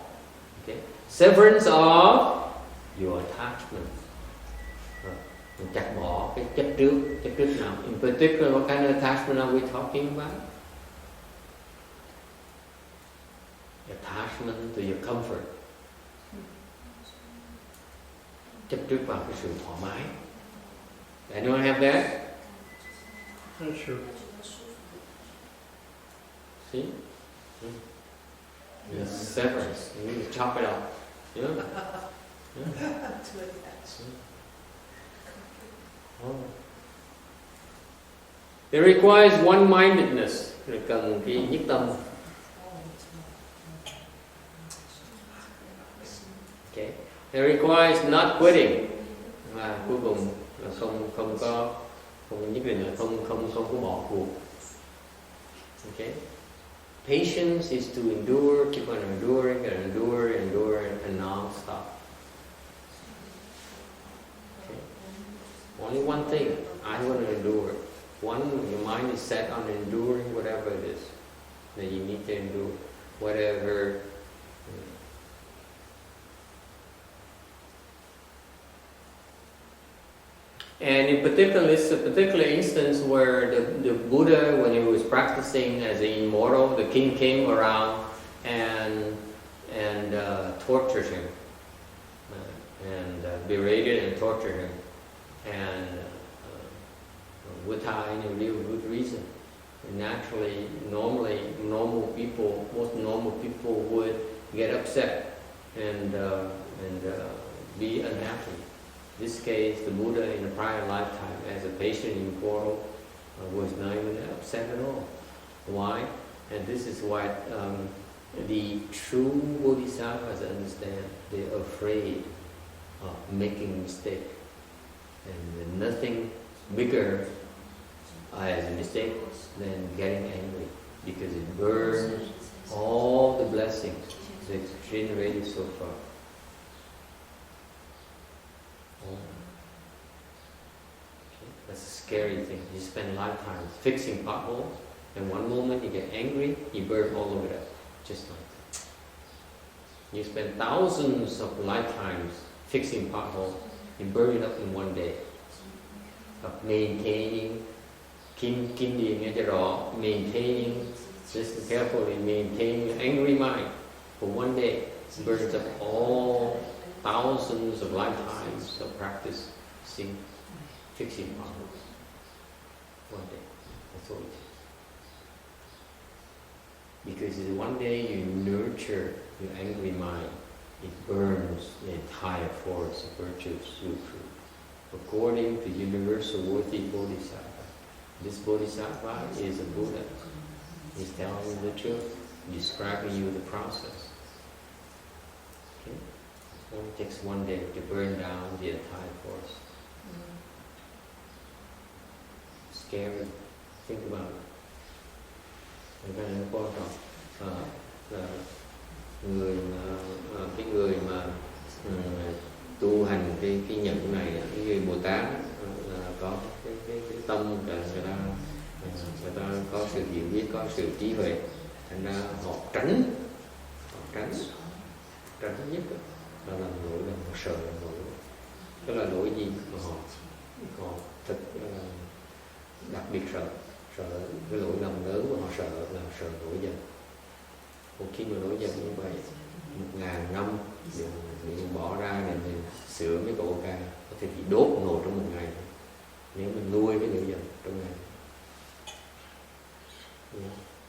Okay. Severance of your attachment. Mình chặt bỏ cái chấp trước nào. In particular, what kind of attachment are we talking about? Attachment to your comfort. Chấp trước vào cái sự thoải mái. Anyone have that? Not sure. See? Yes, severance. You need to chop it off. Yeah? Oh. It requires one-mindedness. Cần cái nhất tâm. Okay. It requires not quitting. Và cuối cùng là không nhất định là không có bỏ cuộc. Okay. Patience is to endure, keep on enduring and endure and non-stop. Okay. Only one thing, I want to endure. One, your mind is set on enduring whatever it is that you need to endure, whatever. And in particular, it's a particular instance where the Buddha, when he was practicing as an immortal, the king came around and tortured him, and berated and tortured him, and without any real good reason. And naturally, most normal people would get upset and be unhappy. In this case, the Buddha in a prior lifetime, as a patient immortal, was not even upset at all. Why? And this is what the true Bodhisattvas understand. They're afraid of making a mistake. And nothing bigger as a mistake than getting angry, because it burns all the blessings They've generated so far. Oh. Okay. That's a scary thing. You spend lifetimes fixing potholes, and one moment you get angry, you burn all of it up, just like that. You spend thousands of lifetimes fixing potholes, you burn it up in one day. Of maintaining, kim điền nghe cho rõ, maintaining, listen carefully, maintaining angry mind for one day burns up all thousands of lifetimes of practicing fixing potholes. One day, that's all it is. Because one day you nurture your angry mind, it burns the entire force of virtues through truth. According to universal worthy bodhisattva. This bodhisattva is a Buddha. He's telling you the truth, describing you the process. Okay? It only takes one day to burn down the entire force. Scary. Think about it. Cái này nó quan trọng. Cái người mà tu hành cái nhận này, cái người Bồ Tát là có cái tâm là người ta có sự hiểu biết, có sự trí huệ, thành ra họ tránh nhất là làm lỗi, là họ sợ làm lỗi. Đó là lỗi gì mà họ thật đặc biệt sợ cái lỗi lầm lớn mà họ sợ là sợ lỗi giận. Một khi mà lỗi giận như vậy 1000 năm mình bỏ ra để mình sửa mấy cái ca có thể bị đốt nổ trong một ngày nếu mình nuôi cái lửa giận trong ngày.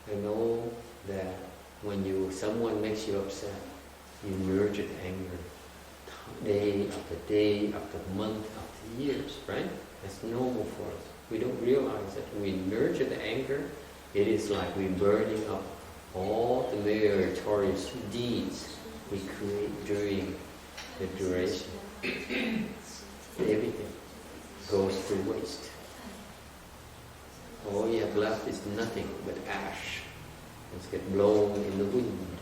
I know that when someone makes you upset, you nurture the anger day after day after month after years, right? That's normal for us. We don't realize that we nurture the anger. It is like we're burning up all the meritorious deeds we create during the duration. Everything goes to waste. All you have left is nothing but ash. It's get blown in the wind.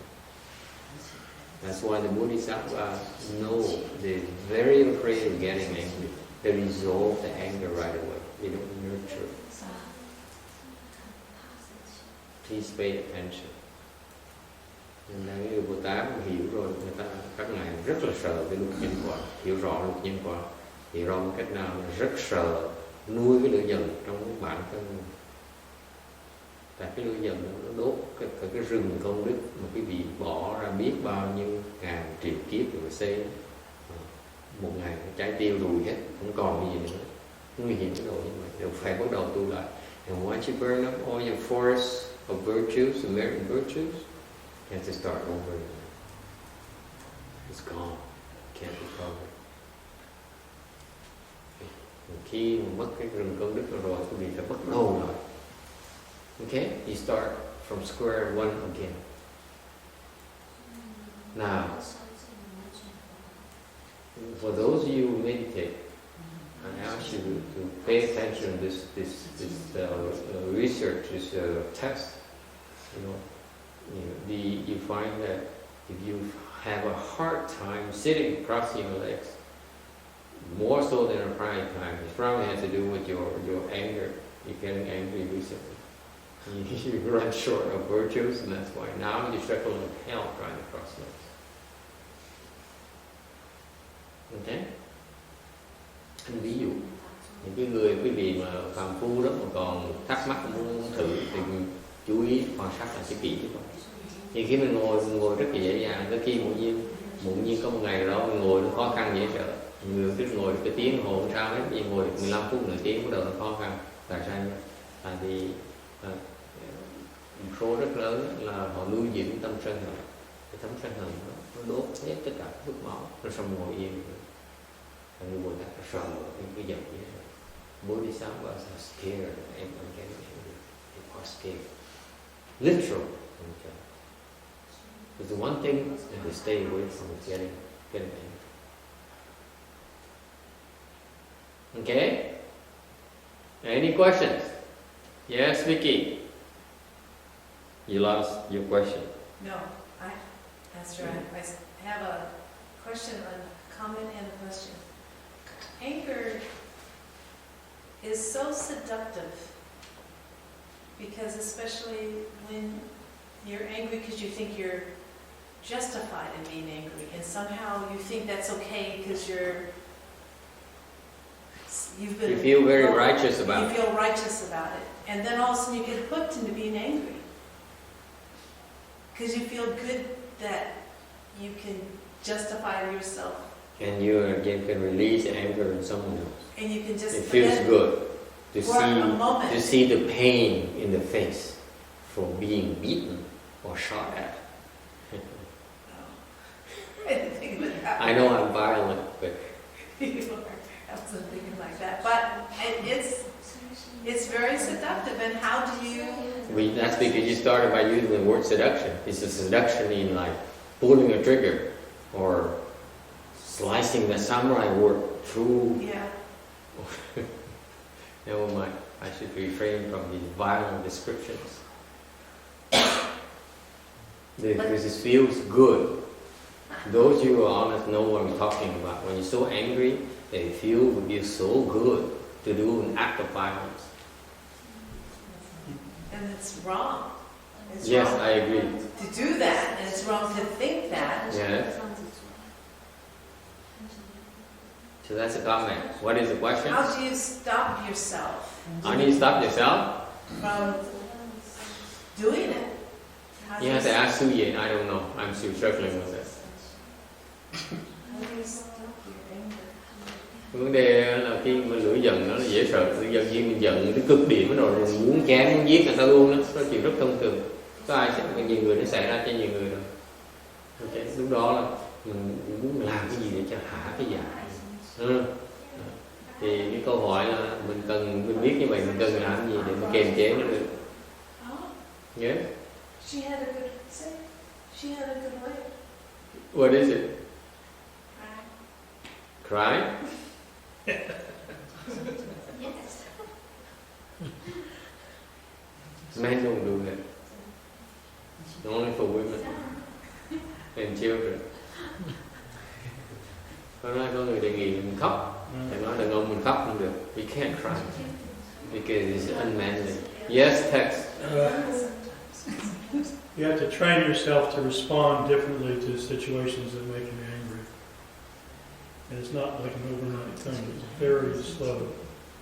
That's why the Bodhisattvas know they're very afraid of getting angry. They resolve the anger right away. They don't nurture it. Please pay attention. Nên người Bồ Tát hiểu rồi, các ngài rất là sợ cái luật nhân quả, hiểu rõ luật nhân quả, hiểu rõ một cách nào là rất sợ nuôi cái lửa giận trong bản thân mình. Tại cái lửa giận nó đốt cái rừng công đức mà quý vị bỏ ra biết bao nhiêu ngàn triệu kiếp rồi xây, một ngày nó cháy tiêu rùi hết, không còn gì nữa, nguy hiểm cái độ như vậy, đều phải bắt đầu tu lại. And once you burn up all your forest of virtues, the merit and virtues, you have to start over again. It's gone. Can't recover. Khi mất cái rừng công đức rồi, quý vị phải bắt đầu lại. Okay? You start from square one again. Now, for those of you who meditate, I ask you to pay attention to this research, this test. You find that if you have a hard time sitting, crossing your legs, more so than a prime time, it probably has to do with your anger. You're getting angry recently. You run short of virtues, and that's why now you struggle with hell trying to cross legs. Okay? Ví dụ, những cái người quý vị mà phàm phu đó mà còn thắc mắc muốn thử thì chú ý quan sát lại cái kỹ của mình. Thì khi mình ngồi rất là dễ dàng, tới khi bỗng nhiên có một ngày đó mình ngồi nó khó khăn dễ sợ. Người cứ ngồi được cái tiếng hồ sao hết, vì ngồi được 15 phút nửa tiếng bắt đầu nó khó khăn. Tại sao vậy? Tại vì một số rất lớn là họ nuôi dưỡng tâm sân hận. Cái tấm sân hận nó đốt hết tất cả các vết máu, nó xong ngồi yên. Người Bồ Tát nó sợ cái giận như thế. Bodhisattvas are scared and getting angry. They are scared. Literal. Okay. But the one thing that they stay away from is getting angry. Okay? Any questions? Yes, Vicky. You lost your question. No, That's right. I have a question, a comment and a question. Anger is so seductive because especially when you're angry because you think you're justified in being angry, and somehow you think that's okay because you've been... You feel very righteous about it. You feel righteous about it. And then all of a sudden you get hooked into being angry. Because you feel good that you can justify yourself. And you can release anger in someone else. And you can just... It feels good to to see the pain in the face for being beaten or shot at. I know I'm violent, but... I wasn't thinking like that. But it's very seductive. And how do you... That's because you started by using the word seduction. It's a seduction in like pulling a trigger or slicing the samurai work through. Yeah. Never mind. I should refrain from these violent descriptions. Because it feels good. Those who are honest know what I'm talking about. When you're so angry, it feels so good to do an act of violence. And it's wrong. It's Yes, wrong I agree. to do that, and it's wrong to think that. Yes. So that's a comment. What is the question? How do you stop yourself How do you stop yourself? from doing it? How do You have to ask Su Yin. I don't know. I'm still struggling with it. How do you stop your anger? Vấn đề là khi mà lửa giận nó là dễ sợ. Lửa giận khi mình giận tới cực điểm rồi mình muốn chém, muốn giết người ta luôn đó. Đó là chuyện rất thông thường. Có ai sẽ nhiều người nó xảy ra cho nhiều người rồi. Okay. Lúc đó là mình muốn làm cái gì để cho hả cái dạ. Thì cái câu hỏi là mình biết như vậy mình cần làm gì để mình kiềm chế nó được. Yeah. She had a good way. What is it? Cry? Yes. Men don't do that. Only for women and children. Có nói có người đề nghị mình khóc, thầy nói đàn ông mình khóc không được. We can't cry because it's unmanly. Yes, text. You have to train yourself to respond differently to situations that make you angry. And it's not like an overnight thing. It's very slow.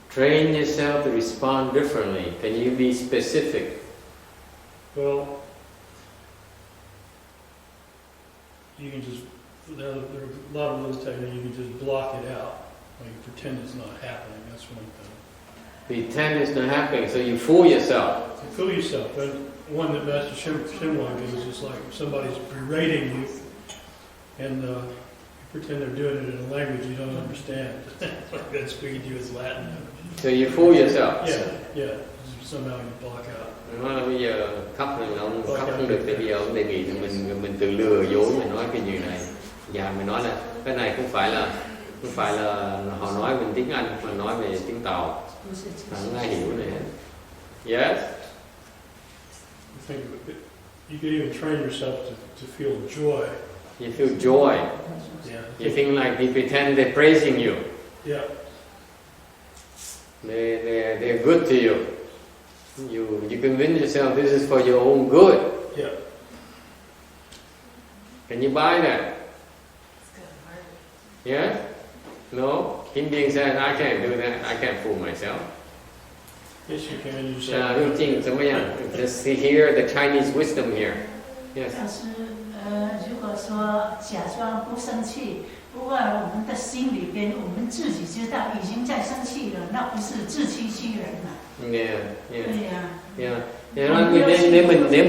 Train yourself to respond differently. Can you be specific? Well, you can just, there are a lot of those techniques, you can just block it out. Like pretend it's not happening. That's one thing. Pretend it's not happening, so you fool yourself. You fool yourself. And one that Master Shimwan gives is just like if somebody's berating you and you pretend they're doing it in a language you don't understand. Like they're speaking to you as Latin. So you fool yourself. Yeah. Somehow you block out. Nói là bây giờ khóc là ông khóc không được thì bây giờ ông đề nghị là mình tự lừa dối mình nói cái gì này. Và mình nói là cái này không phải là họ nói mình tiếng Anh mà nói về tiếng Tàu. Không ai hiểu này hết. Yes. You can even train yourself to feel joy. You feel joy. Yeah. You think like they pretend they're praising you. Yeah. They're good to you. You convince yourself this is for your own good. Yeah. Can you buy that? It's kind of hard. Yeah? No? Kim Being says, I can't do that. I can't fool myself. Yes, you can. You just 入境怎么样? Just hear the Chinese wisdom here. Yes. 老师，如果说假装不生气，不过我们的心里边，我们自己知道已经在生气了，那不是自欺欺人嘛？ Yeah. 对呀。 Yeah. Nếu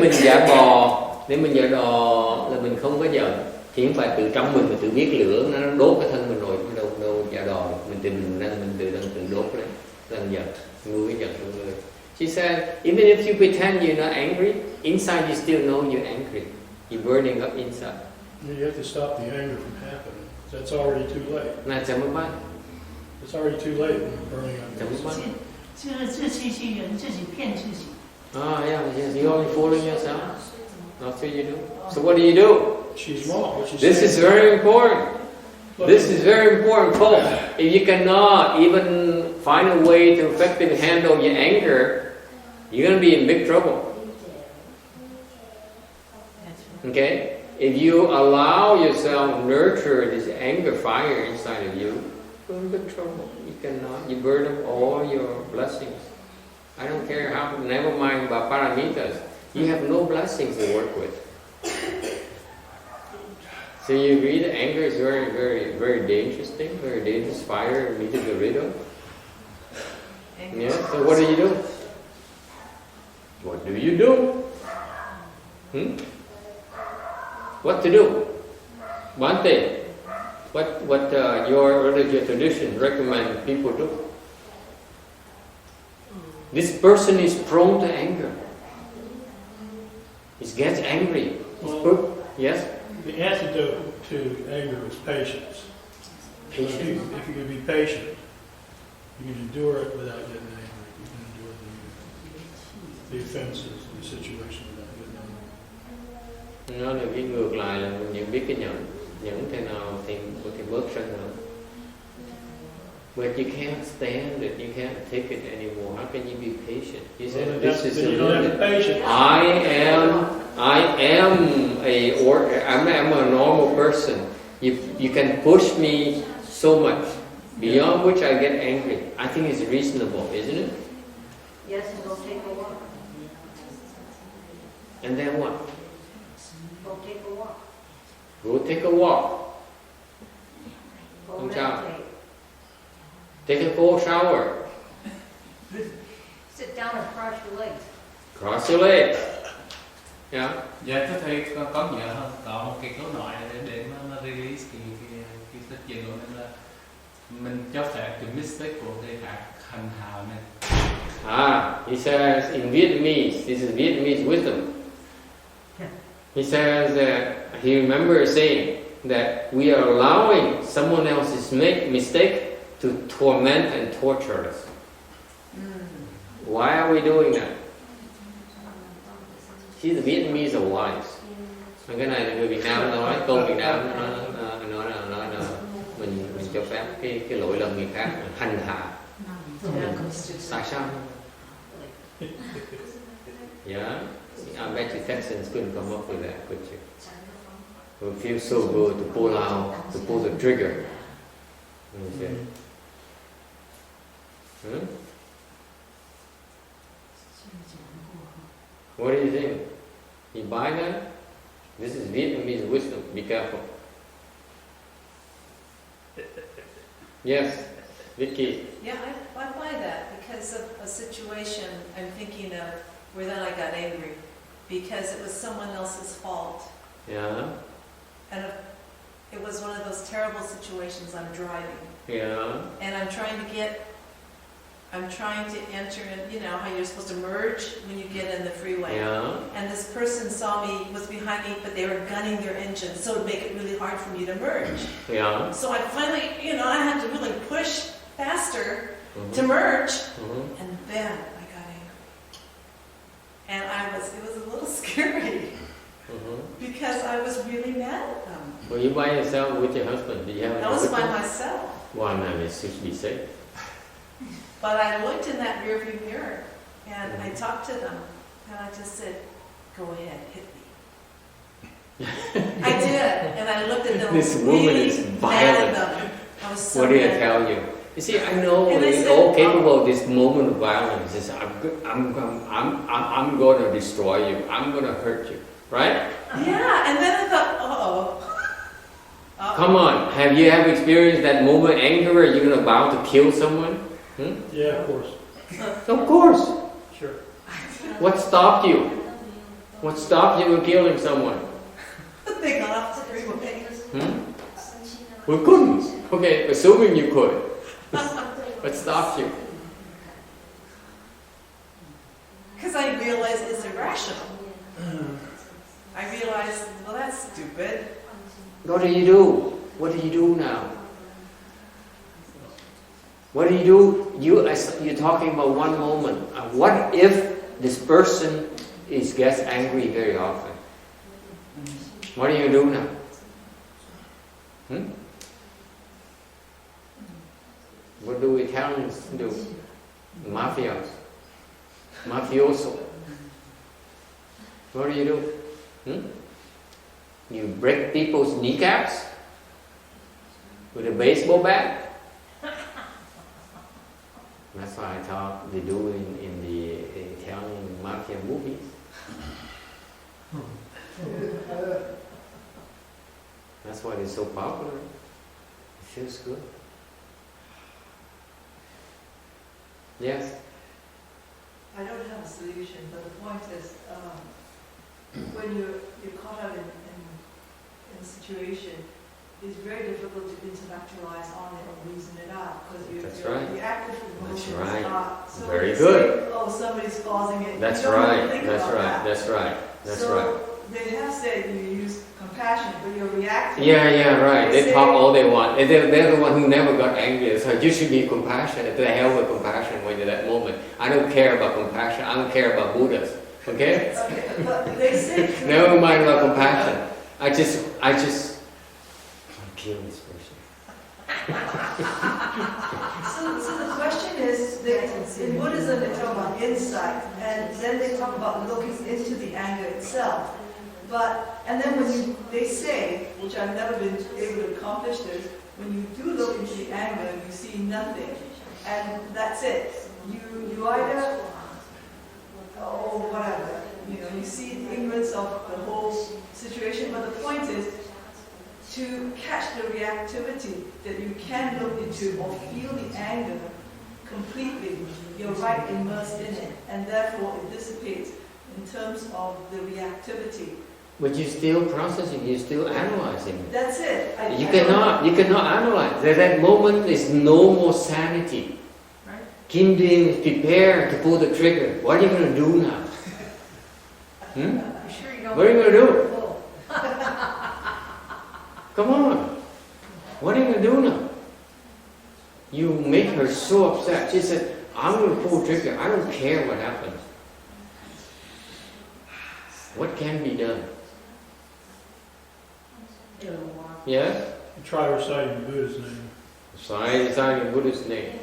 mình giả đò là mình không có giận, thì không phải từ trong mình tự biết lửa nó đốt cái thân mình rồi, đâu giả đò mình tự đốt đấy, đang giận, nuôi giận của người. She said, even if you pretend you're not angry, inside you still know you're angry. You're burning up inside. You have to stop the anger from happening. That's already too late. Là chấm mất. It's already too late when you're burning up. 怎么办？就是自欺欺人，自己骗自己。 Yeah, you're only fooling yourself. That's what you do. So what do? she's wrong. What she's This saying. is very important. Look, This is very important, folks. If you cannot even find a way to effectively handle your anger, you're going to be in big trouble. Okay? If you allow yourself nurture this anger fire inside of you, you're in big trouble. You cannot. You burn up all your blessings. I don't care how. Never mind about paramitas. You have no blessings to work with. So you agree that anger is very, very, very dangerous thing, very dangerous fire we need to get rid of. Yeah. So what do you do? What do you do? What to do? One thing. What your religious tradition recommend people do? This person is prone to anger. He gets angry. Yes? The antidote to anger is patience. So if you can be patient, you can endure it without getting angry. You can endure the offenses, the situation without getting angry. Nó là cái ngược lại là mình biết cái nhẫn thế nào thì bớt sân nữa. But you can't stand it. You can't take it anymore. How can you be patient? You said Well, this is you don't have patience. I'm a normal person. You can push me so much beyond which I get angry. I think it's reasonable, isn't it? Yes, and go take a walk. And then what? Go take a walk. Go take a walk. Go Không sao. meditate. Take a cold shower. Sit down and cross your legs. Cross your legs. Yeah. Dạ thưa thầy có nhớ không? Có một cái câu nói để mà release cái tích dịch của mình là mình cho phép cái mistake của người khác hành hạ mình. He says in Vietnamese, this is Vietnamese wisdom. He says that he remembers saying that we are allowing someone else's mistake to torment and torture us. Why are we doing that? See, the Vietnamese are wise. Cái này là người Việt Nam nói, câu Việt Nam nói là mình cho phép cái lỗi lầm người khác hành hạ. Tại sao? Yeah, I bet you Texans couldn't come up with that, could you? It would feel so good to pull the trigger. Okay. What do you think? You buy that? This is Vietnamese wisdom. Be careful. Yes, Vicky. Yeah, I buy that because of a situation I'm thinking of where then I got angry because it was someone else's fault. Yeah. And it was one of those terrible situations. I'm driving. Yeah. And I'm trying to enter in, you know, how you're supposed to merge when you get in the freeway. Yeah. And this person saw me, was behind me, but they were gunning their engine, so it would make it really hard for me to merge. Yeah. So I finally, I had to really push faster to merge, and then I got angry. And it was a little scary, because I was really mad at them. Were you by yourself with your husband? Did you have I was by myself. Well, no, it should be safe. But I looked in that rearview mirror, and I talked to them, and I just said, go ahead, hit me. I did, and I looked at them This woman really is mad violent. at them. I was so What did I mad. tell you? You see, I know And I we're said, all capable of this moment of violence. It's, I'm going to destroy you. I'm going to hurt you. Right? Yeah, and then I thought, uh-oh. Come on. Have you ever experienced that moment of anger where you're about to kill someone? Yeah, of course. Of course. Sure. What stopped you? What stopped you from killing someone? They got off the freeway. We couldn't. Okay, assuming you could. What stopped you? Because I realized it's irrational. I realized, well, that's stupid. What do you do? What do you do now? What do you do? You're talking about one moment. What if this person gets angry very often? What are you gonna do now? What do Italians do? Mafioso. What do you do? You break people's kneecaps with a baseball bat? That's what I thought they do in the Italian mafia movies. That's why it's so popular. It feels good. Yes? I don't have a solution, but the point is, when you're caught up in a situation, it's very difficult to intellectualize on it or reason it out, because you're active emotions. That's right. So Very good. Say, oh, somebody's causing it. That's you don't right. really think That's about right. that. That's right. That's so right. They have said you use compassion, but you're reacting. Yeah, right. They say, talk all they want. They're the one who never got angry. So you should be compassionate. To the hell with compassion when you're at that moment. I don't care about compassion. I don't care about Buddhas. Okay? Okay, but they say Never mind about compassion. I just want to kill this person. So the question is, in Buddhism they talk about insight, and then they talk about looking into the anger itself. And then they say, which I've never been able to accomplish this, when you do look into the anger, you see nothing, and that's it. You either, whatever, you see the ignorance of the whole situation, but the point is to catch the reactivity that you can look into or feel the anger completely. You're right immersed in it, and therefore it dissipates in terms of the reactivity. But you're still processing, you're still analyzing. That's it. You cannot analyze. At that moment, there's no more sanity. Right. Kim Deal is prepared to pull the trigger. What are you going to do now? Sure you don't What are you going to do? pull? Come on. What are you going to do now? You make her so upset. She said, I'm going to pull the trigger. I don't care what happens. What can be done? Yes? Try reciting Buddha's name. Sai Buddha's name.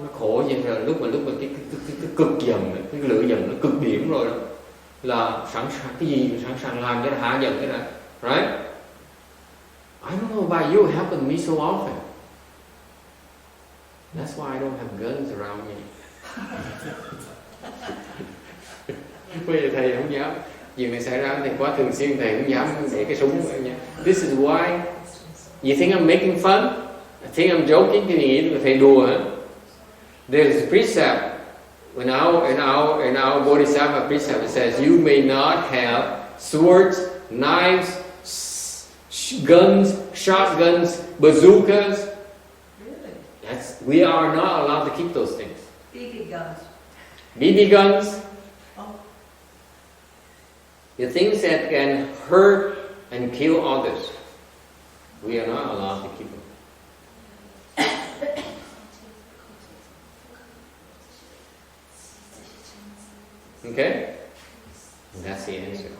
Nó khổ vậy là lúc mà cái cực dần, cái lửa dần nó cực điểm rồi đó, là sẵn sàng cái gì sẵn sàng làm cho nó hạ dần cái này, right? I don't know about you, it happened to me so often. That's why I don't have guns around me. Bây giờ thầy không dám. Chuyện này xảy ra thì quá thường xuyên, thầy không dám để cái súng ở nha. This is why. You think I'm making fun? I think I'm joking? Thì nghĩ là thầy đùa hả? There's a precept in our Bodhisattva precept. It says you may not have swords, knives, guns, shotguns, bazookas. Really? We are not allowed to keep those things. BB guns. BB guns. The things that can hurt and kill others, we are not allowed to keep them. Okay? And that's the answer.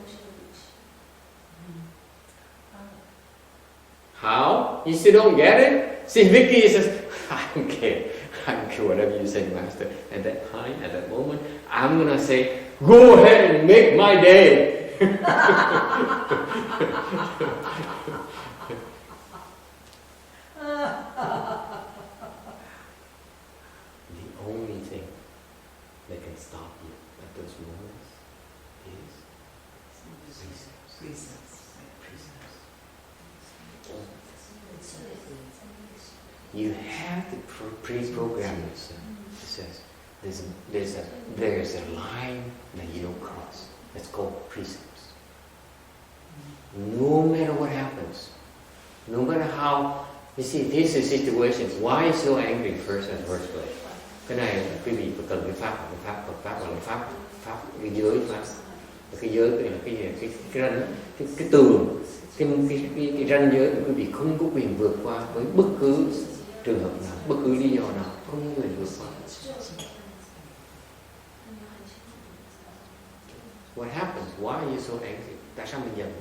How? You still don't get it? See, Vicky says, I don't care. I don't care whatever you say, Master. At that time, at that moment, I'm going to say, go ahead and make my day. The only thing that can stop you at those moments is precepts. You have to pre-program yourself. It says there's a line that you don't cross. It's called precepts. No matter what happens, no matter how, you see, this is a situation. Why are you so angry first and first place? Cái này là quý vị cần cái pháp gọi là pháp cái giới pháp. Cái giới là cái ranh, cái tường, cái ranh giới mà quý vị không có quyền vượt qua với bất cứ trường hợp nào, bất cứ lý do nào, không có quyền vượt qua. What happens? Why are you so angry? Tại sao mình giận?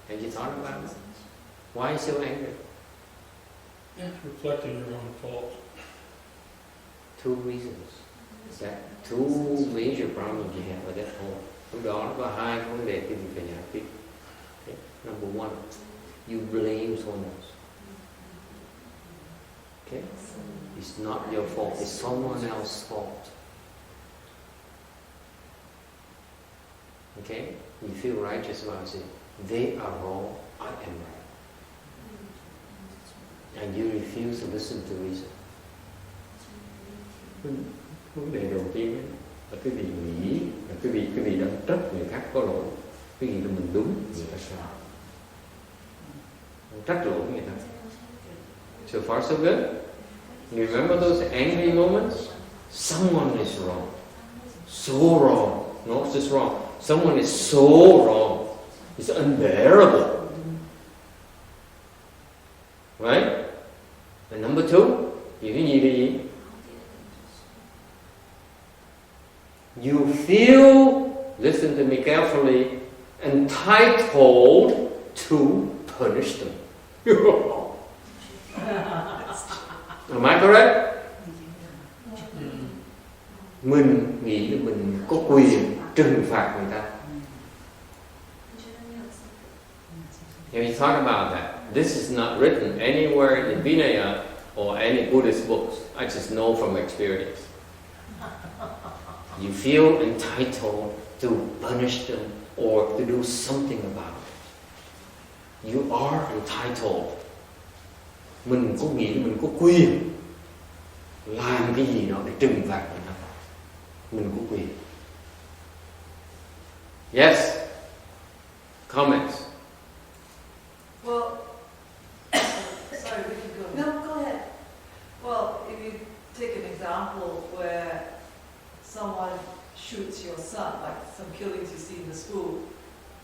Have you thought about it? Why are you so angry? Reflecting your own fault. Two reasons. That two major problems you have at that point. Lúc đó nó có hai vấn đềที่mình phải giải quyết. Okay. Number one, you blame someone else. Okay? It's not your fault. It's someone else's fault. Okay? You feel righteous about it. They are wrong. I am right. And you refuse to listen to reason. Vấn đề đầu tiên là cái vị nghĩ, là cái vị đang trách người khác có lỗi, cái gì là mình đúng, người ta sai. Trách lỗi người ta. So far so good. You remember those angry moments? Someone is wrong. So wrong. No, it's just wrong. Someone is so wrong. It's unbearable. Right? And number two, you cái gì là gì? You feel, listen to me carefully, entitled to punish them. Am I correct? Mình nghĩ là mình có quyền trừng phạt người ta. Have you thought about that? This is not written anywhere in Vinaya or any Buddhist books. I just know from experience. You feel entitled to punish them or to do something about it. You are entitled. Mình có nghĩ mình có quyền làm cái gì đó để trừng phạt người ta. Mình có quyền. Yes? Comments? Well, sorry, we can go. No, go ahead. Well, if you take an example where someone shoots your son, like some killings you see in the school,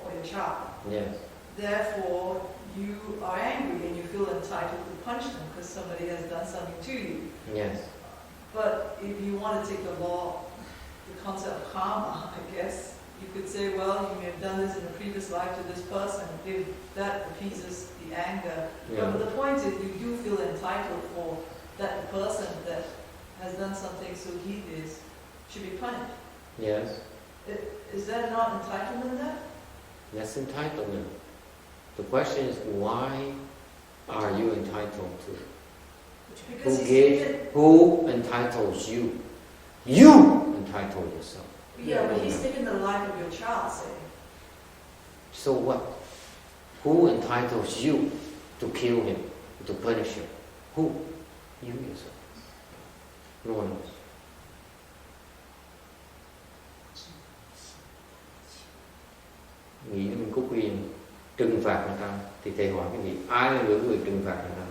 or your child. Yes. Therefore, you are angry and you feel entitled to punch them because somebody has done something to you. Yes. But if you want to take the law, the concept of karma, I guess, you could say, well, you may have done this in a previous life to this person, if that appeases the anger. Yeah. But the point is, you do feel entitled for that person that has done something so hideous should be punished. Yes. Is that not entitlement then? That's entitlement. The question is, why are you entitled to it? Because he's Who entitles you? You entitle yourself. yeah, but he's taken the life of your child, say. So what? Who entitles you to kill him, to punish him? Who? You yourself. No one else. Nghĩ mình có quyền trừng phạt người ta thì thầy hỏi quý vị, ai là người trừng phạt người ta?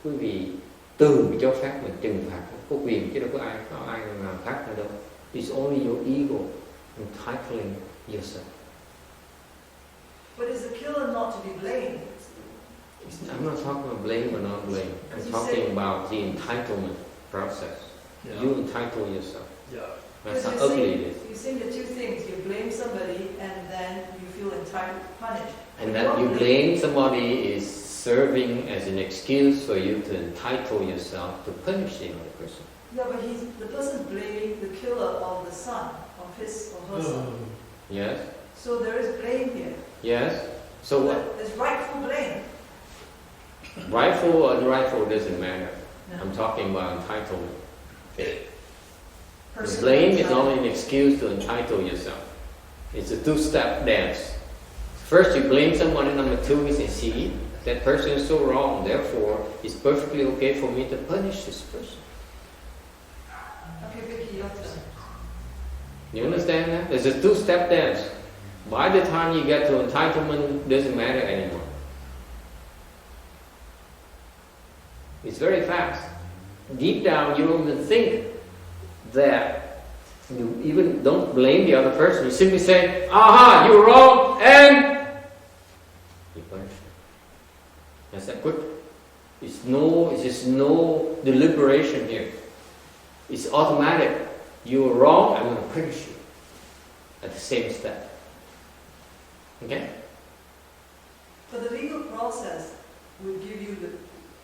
Quý vị từ cho phép mình trừng phạt có quyền chứ đâu có ai nào khác nữa đâu. It's only your ego entitling yourself. But is the killer not to be blamed? I'm not talking about blame or not blame. I'm talking about the entitlement process. Yeah. You entitle yourself. Yeah. That's how Because ugly it is. you sing the two things. You blame somebody and then you feel entitled to punish. And that you blame somebody is serving as an excuse for you to entitle yourself to punish the other person. Yeah, but the person blaming the killer of the son, of his or her son. Yes? So there is blame here. Yes? So what? There's rightful blame. Rightful or unrightful doesn't matter. No. I'm talking about entitlement. Okay. The blame is only an excuse to entitle yourself. It's a two-step dance. First you blame someone, and number two is, see, that person is so wrong, therefore it's perfectly okay for me to punish this person. Okay, Vicky, your turn. You understand that? There's a two-step dance. By the time you get to entitlement, it doesn't matter anymore. It's very fast. Deep down, you don't even think that you even don't blame the other person. You simply say, aha, you're wrong, and you punish them. That's that quick. It's just no deliberation here. It's automatic. You're wrong, I'm going to punish you. At the same step. Okay? But the legal process would give you the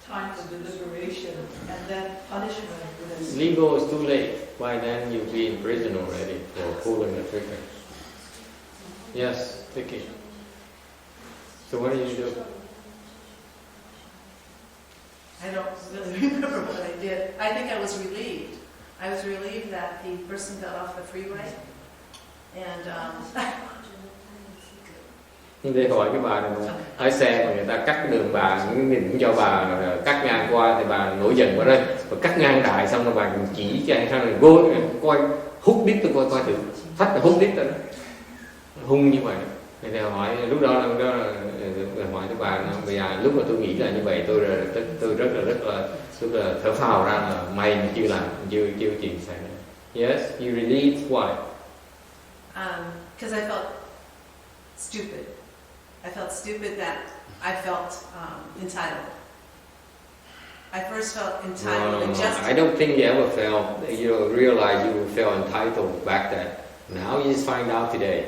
time for deliberation and then punishment within. Legal is too late. By then you'll be in prison already for pulling the trigger. Yes, Vicky. So what did you do? I don't really remember what I did. I think I was relieved. I was relieved that the person got off the freeway. And Để hỏi cái bà này, lái xe mà người ta cắt cái đường bà định cho bà cắt ngang qua thì bà nổi giận quá đây, và cắt ngang đại xong rồi bà chỉ cho anh sang rồi vô coi hút đít tôi coi thử, thách là hút đít tôi đó, hung như vậy. Thì hỏi lúc đó hỏi cái bà bây giờ lúc mà tôi nghĩ là như vậy tôi rất là thở phào ra là may mà chưa làm chưa chuyện xảy ra. Yes, you relieved why? Because I felt stupid. I felt stupid that I felt entitled. I first felt entitled and justified. I don't think you ever felt, realize you felt entitled back then. Now you just find out today.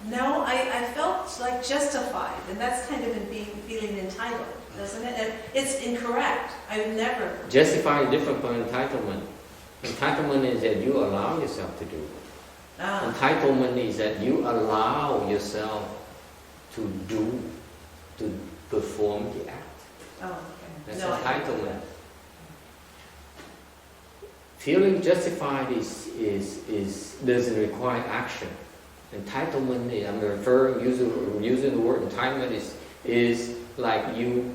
No, I felt like justified, and that's kind of feeling entitled, doesn't it? And it's incorrect. I would never. Justify is different from entitlement. Entitlement is that you allow yourself to do it. Entitlement is that you allow yourself to perform the act. Oh, okay. That's No, entitlement. Feeling justified is doesn't require action. Entitlement is, I'm using the word entitlement is like you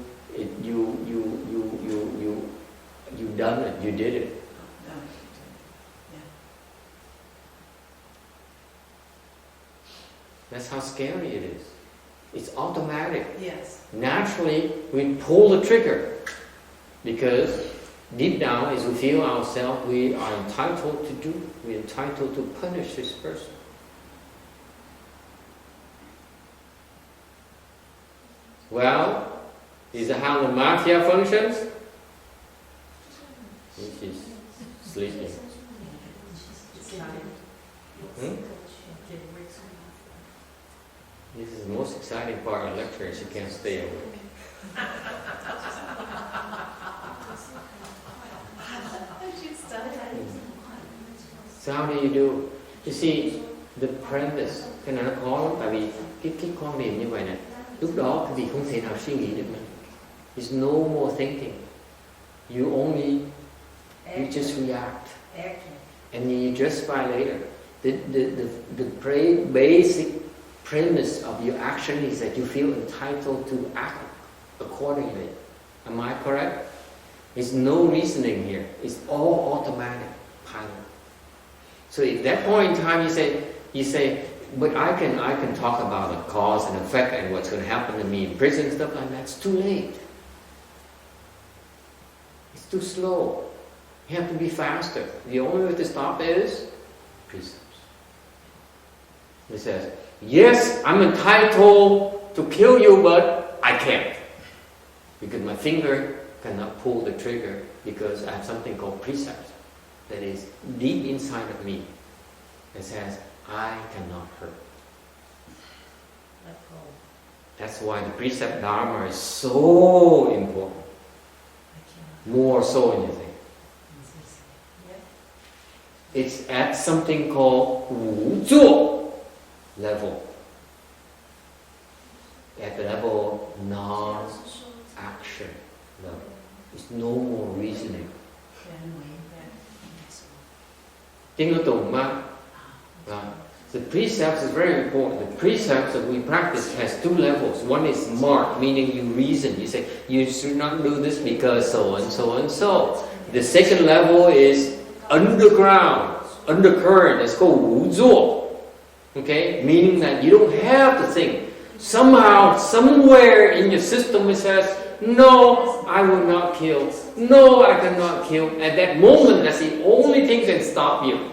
done it, you did it. No. Yeah. That's how scary it is. It's automatic. Yes. Naturally, we pull the trigger because deep down, as we feel ourselves, we are entitled to do. We're entitled to punish this person. Well, is that how the mafia functions? She's sleeping. This is the most exciting part of the lecture. She can't stay awake. So how do you do? You see, the premise, cái này nó khó lắm, tại vì cái quan điểm như vậy này, lúc đó thì không thể nào suy nghĩ được nữa. There's no more thinking. You just react. And then you justify later. The basic premise of your action is that you feel entitled to act accordingly. Am I correct? There's no reasoning here. It's all automatic pilot. So at that point in time, you say, but I can talk about the cause and effect and what's going to happen to me in prison and stuff like that. It's too late. It's too slow. You have to be faster. The only way to stop is precepts. It says, yes, I'm entitled to kill you, but I can't. Because my finger cannot pull the trigger because I have something called precepts that is deep inside of me that says, I cannot hurt. That's why the precept dharma is so important. More so than you think. It's at something called 无作 level. At the level of non-action level. It's no more reasoning. The precepts is very important. The precepts that we practice has two levels. One is marked, meaning you reason. You say, you should not do this because so and so and so. The second level is underground, undercurrent. It's called 无作. Okay? Meaning that you don't have to think. Somehow, somewhere in your system it says, no, I will not kill. No, I cannot kill. At that moment, that's the only thing that can stop you.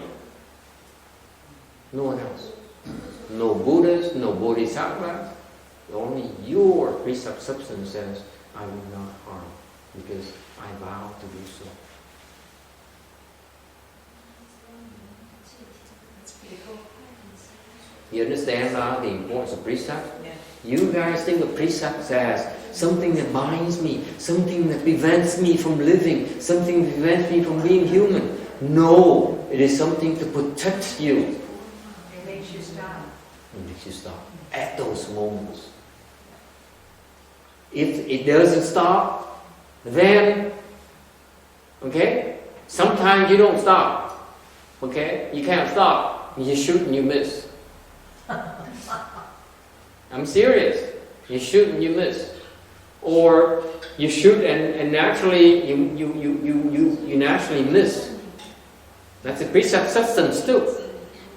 No one else. No Buddhas, no Bodhisattvas. Only your precept substance says, I will not harm, because I vow to do so. That's pretty cool. You understand now the importance of precept? Yeah. You guys think of precepts as something that binds me, something that prevents me from living, something that prevents me from being human. No, it is something to protect you. It makes you stop. It makes you stop at those moments. If it doesn't stop, then, okay, sometimes you don't stop. Okay, you can't stop. You shoot and you miss. I'm serious. You shoot and you miss. Or you shoot and naturally you naturally miss. That's a precept substance too.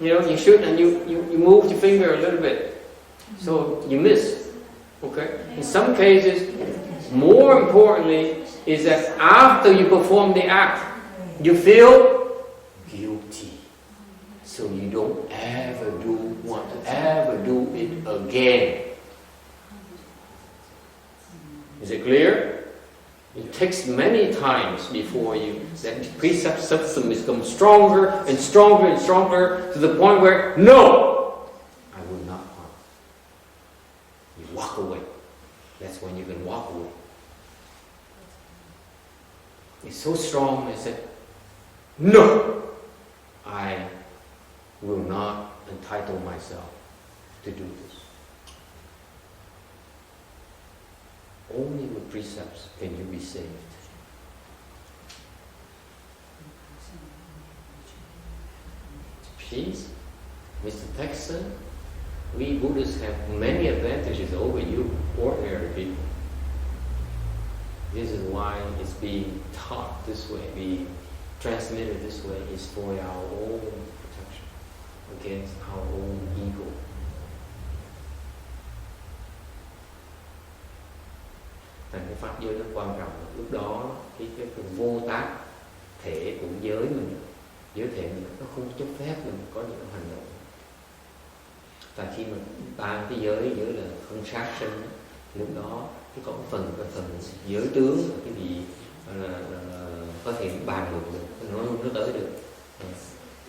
You know, you shoot and you move your finger a little bit. So you miss. Okay? In some cases, more importantly, is that after you perform the act, you feel guilty. So you don't ever want to ever do it again. Is it clear? It takes many times before that precept system becomes stronger and stronger and stronger to the point where, no, I will not harm. You walk away. That's when you can walk away. It's so strong, I said, no, I will not entitle myself to do this. Only with precepts can you be saved. Please, Mr. Texan, we Buddhists have many advantages over you, ordinary people. This is why it's being taught this way, being transmitted this way, is for our own protection against our own ego. Thành cái pháp giới rất quan trọng. Lúc đó cái vô tác thể của giới mình, giới thể mình, nó không cho phép mình có những hành động. Tại khi mà ban cái giới là không sát sinh, lúc đó cái phần giới tướng là cái gì là có thể bàn luận được, nó tới được,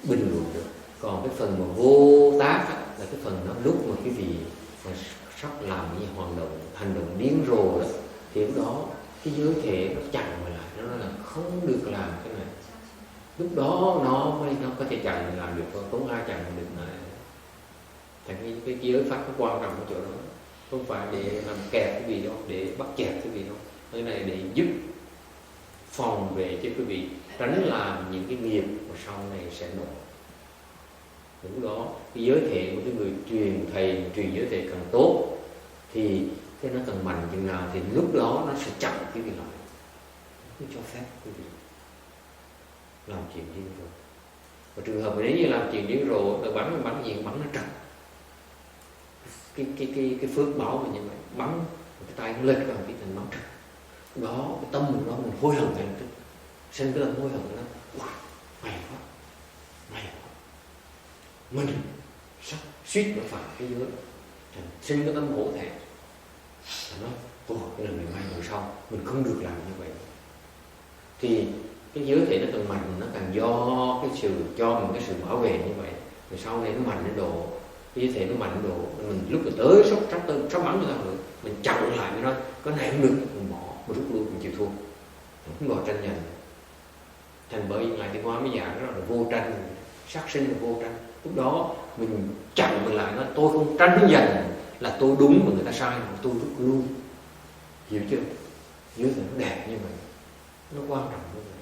bình luận được. Còn cái phần mà vô tác là cái phần nó lúc mà cái gì mà sắp làm gì hành động điên rồ đó, thì lúc đó cái giới thể nó chặn mình lại, nó nói là không được làm cái này. Lúc đó nó có thể chặn mình làm được, không ai chặn mình được này. Thành cái giới pháp nó quan trọng ở chỗ đó, không phải để làm kẹt cái gì đâu, để bắt chẹt cái gì đâu. Cái này để giúp phòng vệ cho quý vị tránh làm những cái nghiệp mà sau này sẽ nổi. Lúc đó cái giới thể của cái người truyền giới thể càng tốt thì cái nó càng mạnh chừng nào thì lúc đó nó sẽ chặn cái việc lại, không cho phép quý vị làm chuyện điên rồ. Và trường hợp nếu như làm chuyện điên rồ, nó bắn gì bắn nó trật. Cái phước báo mình như vậy, bắn cái tay nó lệch vào cái thành bắn trật. Đó cái tâm mình đó mình hối hận ngay lập tức, sinh cái tâm hối hận đó, may quá, mình sắp suýt nó phải cái giới, sinh cái tâm hổ thẹn. Nó nói, cái lần này mai lần sau mình không được làm như vậy. Thì cái giới thể nó càng mạnh, nó càng do cái sự cho mình cái sự bảo vệ như vậy. Rồi sau này nó mạnh đến độ, cái giới thể nó mạnh đến độ mình lúc mà tới sắp bắn cho ta nữa, mình chặn lại, mình nói cái này không được, mình bỏ, mình rút lui, mình chịu thua, không đòi tranh giành. Thành bởi Ngài Tiến Hóa mới giảng đó là vô tranh, sát sinh là vô tranh. Lúc đó mình chặn mình lại, nói tôi không tranh giành là tôi đúng mà người ta sai, mà tôi rút lui. Hiểu chưa? Giới thể nó đẹp như vậy, nó quan trọng như vậy.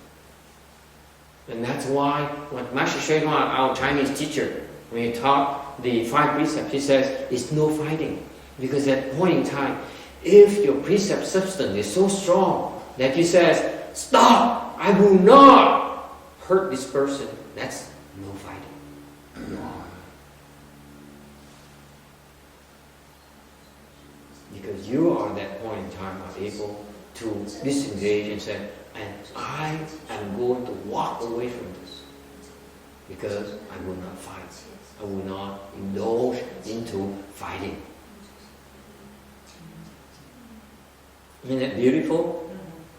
And that's why when Master Hsuan Hua, our Chinese teacher, when he taught the 5 precepts, he says it's no fighting. Because at that point in time, if your precept substance is so strong that you says, stop, I will not hurt this person, that's no fighting. No. Because you are at that point in time are able to disengage and say, and I am going to walk away from this because I will not fight. I will not indulge into fighting. Isn't that beautiful?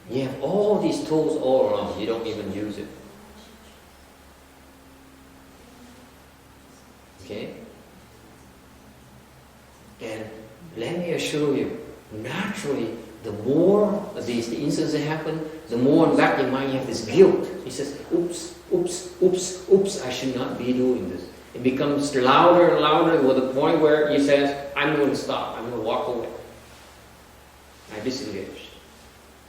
You have all these tools all around, you don't even use it. Okay? And let me assure you, naturally, the more these instances happen, the more in the back of your mind you have this guilt. He says, oops, oops, oops, oops, I should not be doing this. It becomes louder and louder to the point where he says, I'm going to stop, I'm going to walk away. I disengage.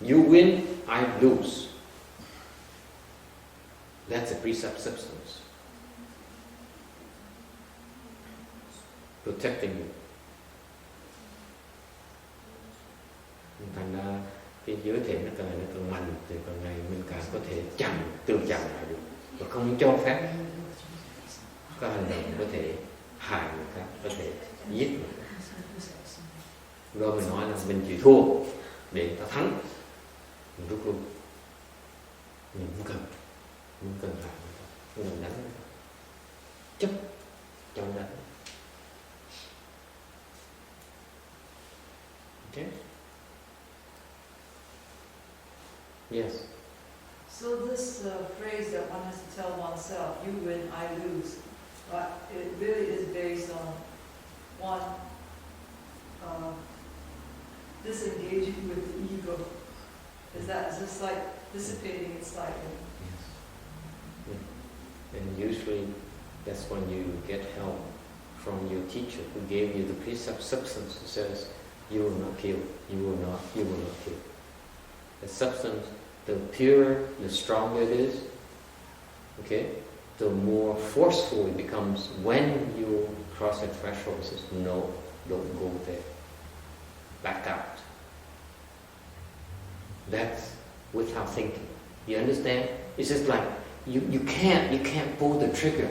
You win, I lose. That's a precept substance. Protecting you. Thành ra cái giới thiệu nó càng mạnh thì càng ngày mình càng có thể tự chặn lại được và không cho phép các hành động có thể hại người khác, có thể giết người khác. Rồi mình nói là mình chịu thua để ta thắng, mình rút lui, mình không cần hại người ta, không cần đánh người ta, chấp trong đánh. Okay. Yes. So this phrase that one has to tell oneself, you win, I lose, but it really is based on one disengaging with the ego. Is that just like dissipating it slightly? Yes. Yeah. And usually that's when you get help from your teacher who gave you the precept substance who says, you will not kill, you will not kill. The substance, the purer, the stronger it is, okay, the more forceful it becomes when you cross that threshold. It says, no, don't go there. Back out. That's without thinking. You understand? It's just like you can't pull the trigger.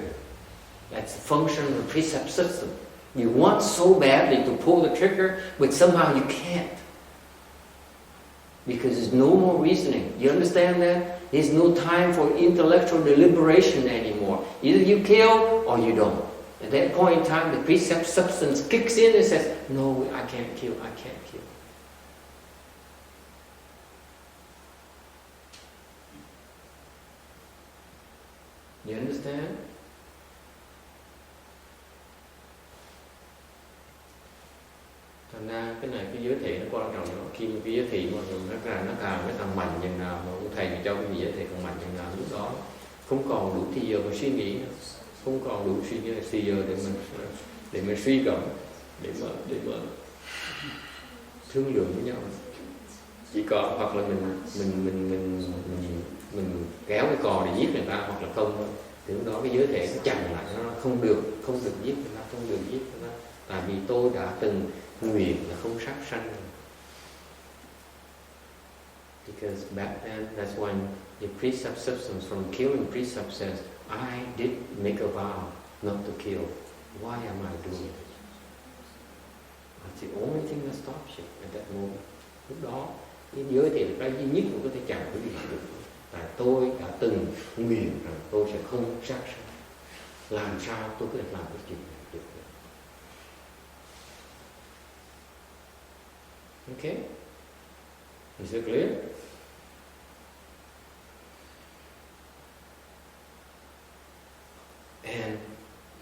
That's the function of the precept system. You want so badly to pull the trigger, but somehow you can't. Because there's no more reasoning. You understand that? There's no time for intellectual deliberation anymore. Either you kill or you don't. At that point in time, the precept substance kicks in and says, no, I can't kill, I can't kill. You understand? Thành ra cái này, cái giới thiệu nó quan trọng lắm. Khi mà cái giới thiệu nó càng mạnh chừng nào, mà ông thầy cho cái giới thiệu càng mạnh chừng nào, lúc đó không còn đủ thì giờ mà suy nghĩ nữa. Không còn đủ thì giờ để mình suy gẫm, để mà thương lượng với nhau. Chỉ có hoặc là mình kéo cái cò để giết người ta, hoặc là không thôi. Thì lúc đó cái giới thiệu nó chặn lại, nó không được giết người ta, không được giết người ta. Tại vì tôi đã từng nguyện là không sát sanh. Because back then, that's when the precept substance from killing precept says, I did make a vow not to kill. Why am I doing it? That's the only thing that stops you at that moment. Lúc đó, cái giới thiệu cái duy nhất mà có thể chặn cái gì được. Tại tôi đã từng nguyện rằng tôi sẽ không sát sanh. Làm sao tôi có thể làm cái chuyện này được? Okay? Is it clear?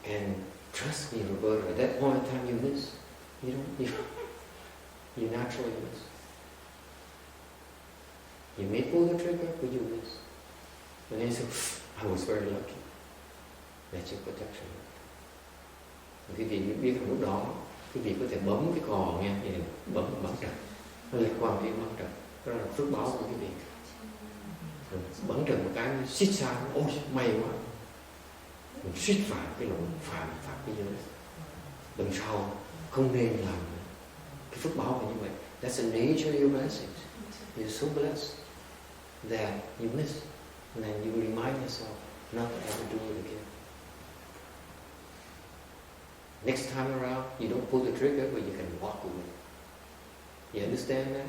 And trust me, Roberta, at that point in time you miss. You naturally miss. You may pull the trigger, but you miss. And then you say, I was very lucky. That's your protection. Quý vị biết lúc đó, quý vị có thể bấm cái cò nghe, vậy này, bấm trật. Nó liên quan đến bấm trật. Đó là phước báo của quý vị. Bấm trật một cái, xích xa, ôi may quá. Mình suýt phạm cái lỗi phạm cái giới. Lần sau không nên làm cái phước báo như vậy. That's the nature of your blessings. You're so blessed that you miss, and then you remind yourself not to ever do it again. Next time around, you don't pull the trigger, but you can walk away. You understand that?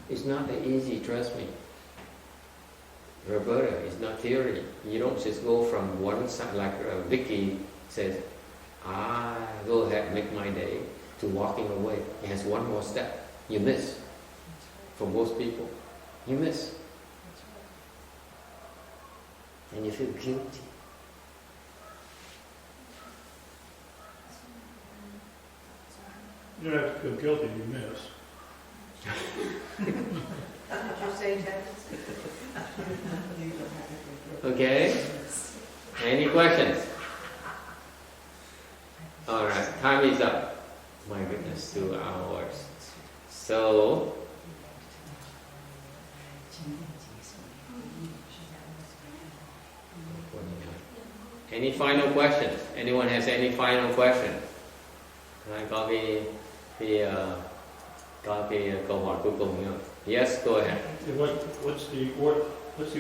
It's not that easy, trust me. Roberta, it's not theory. You don't just go from one side, like Vicky says, go ahead, make my day, to walking away. It has one more step. You miss. For most people, you miss. And you feel guilty. You don't have to feel guilty if you miss. That's what you say, Ted? Okay. Any questions? All right. Time is up. My goodness, 2 hours. So. Any final questions? Anyone has any final question? Có cái câu hỏi cuối cùng nữa. Yes, go ahead. What's the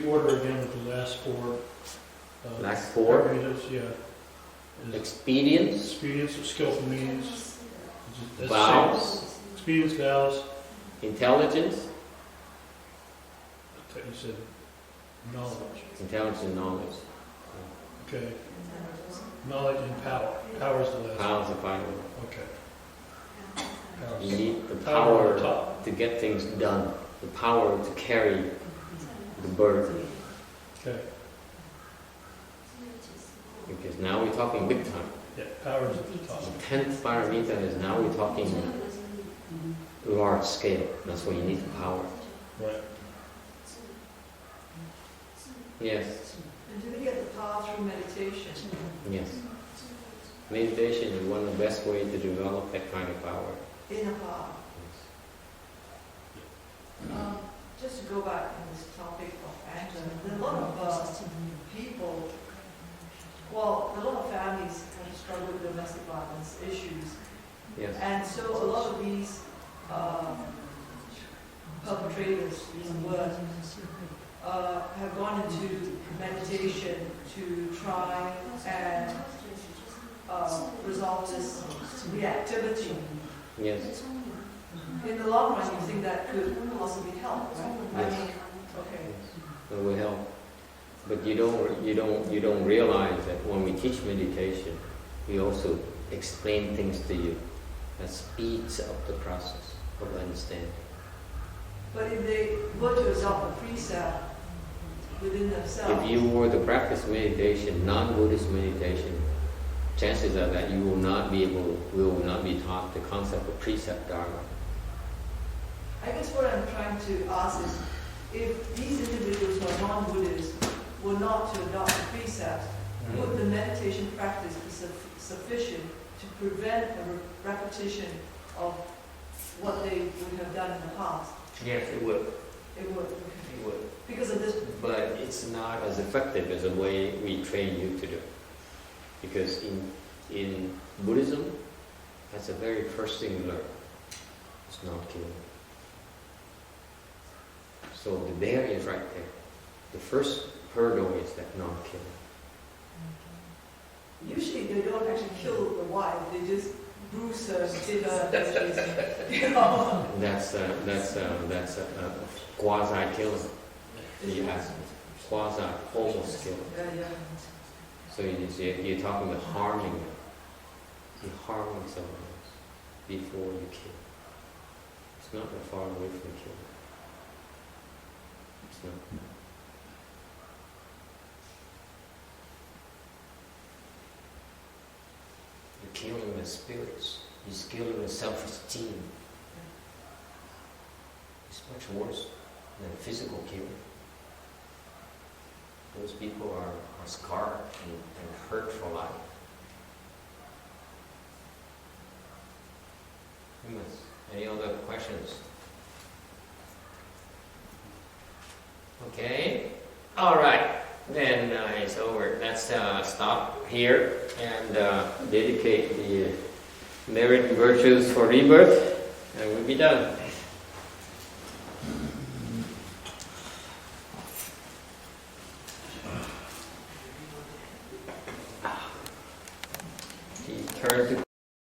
order again of the last four? Last four? Yeah. Expedience. Expedience of skillful means. Vows. Expedience, vows. Intelligence. I thought you said knowledge. Intelligence and knowledge. Okay. Knowledge and power. Power is the last. Power is the final one. Okay. You need the power to get things done. The power to carry the burden. Okay. Because now we're talking big time. Yeah, power is at the top. The 10th paramita is now we're talking large scale. That's why you need the power. Right. Yes. And do we get the power through meditation? Yes. Meditation is one of the best ways to develop that kind of power. Inner power. Just to go back on this topic of anger, there are a lot of people, well, a lot of families have struggled with domestic violence issues. Yes. And so a lot of these perpetrators, use the word, have gone into meditation to try and resolve this reactivity. Yes. In the long run, you think that could possibly help, right? Yes. I mean, okay. It will help. But you don't realize that when we teach meditation, we also explain things to you that speeds up the process of understanding. But if they were to adopt a precept within themselves, If you were to practice meditation, non-Buddhist meditation, chances are that you will not be taught the concept of precept dharma. I guess what I'm trying to ask is, if these individuals who are non-Buddhists were not to adopt the precepts, would the meditation practice be sufficient to prevent a repetition of what they would have done in the past? Yes, it would. It would. It would. Because of this. But it's not as effective as the way we train you to do. Because in Buddhism, that's the very first thing you learn. It's not killing. So the barrier is right there. The first hurdle is that not killing. Usually they don't actually kill the wife, they just bruise her, hit her, you know. That's a quasi killing. Yes, quasi almost killing. Yeah. So you're talking about harming them. You're harming someone else before you kill. It's not that far away from killing. It's not. You're killing the spirits. You're killing the self-esteem. It's much worse than physical killing. Those people are scarred and hurt for life. Any other questions? Okay. All right. Then it's over. Let's stop here and dedicate the merit and virtues for rebirth, and we'll be done. Turn to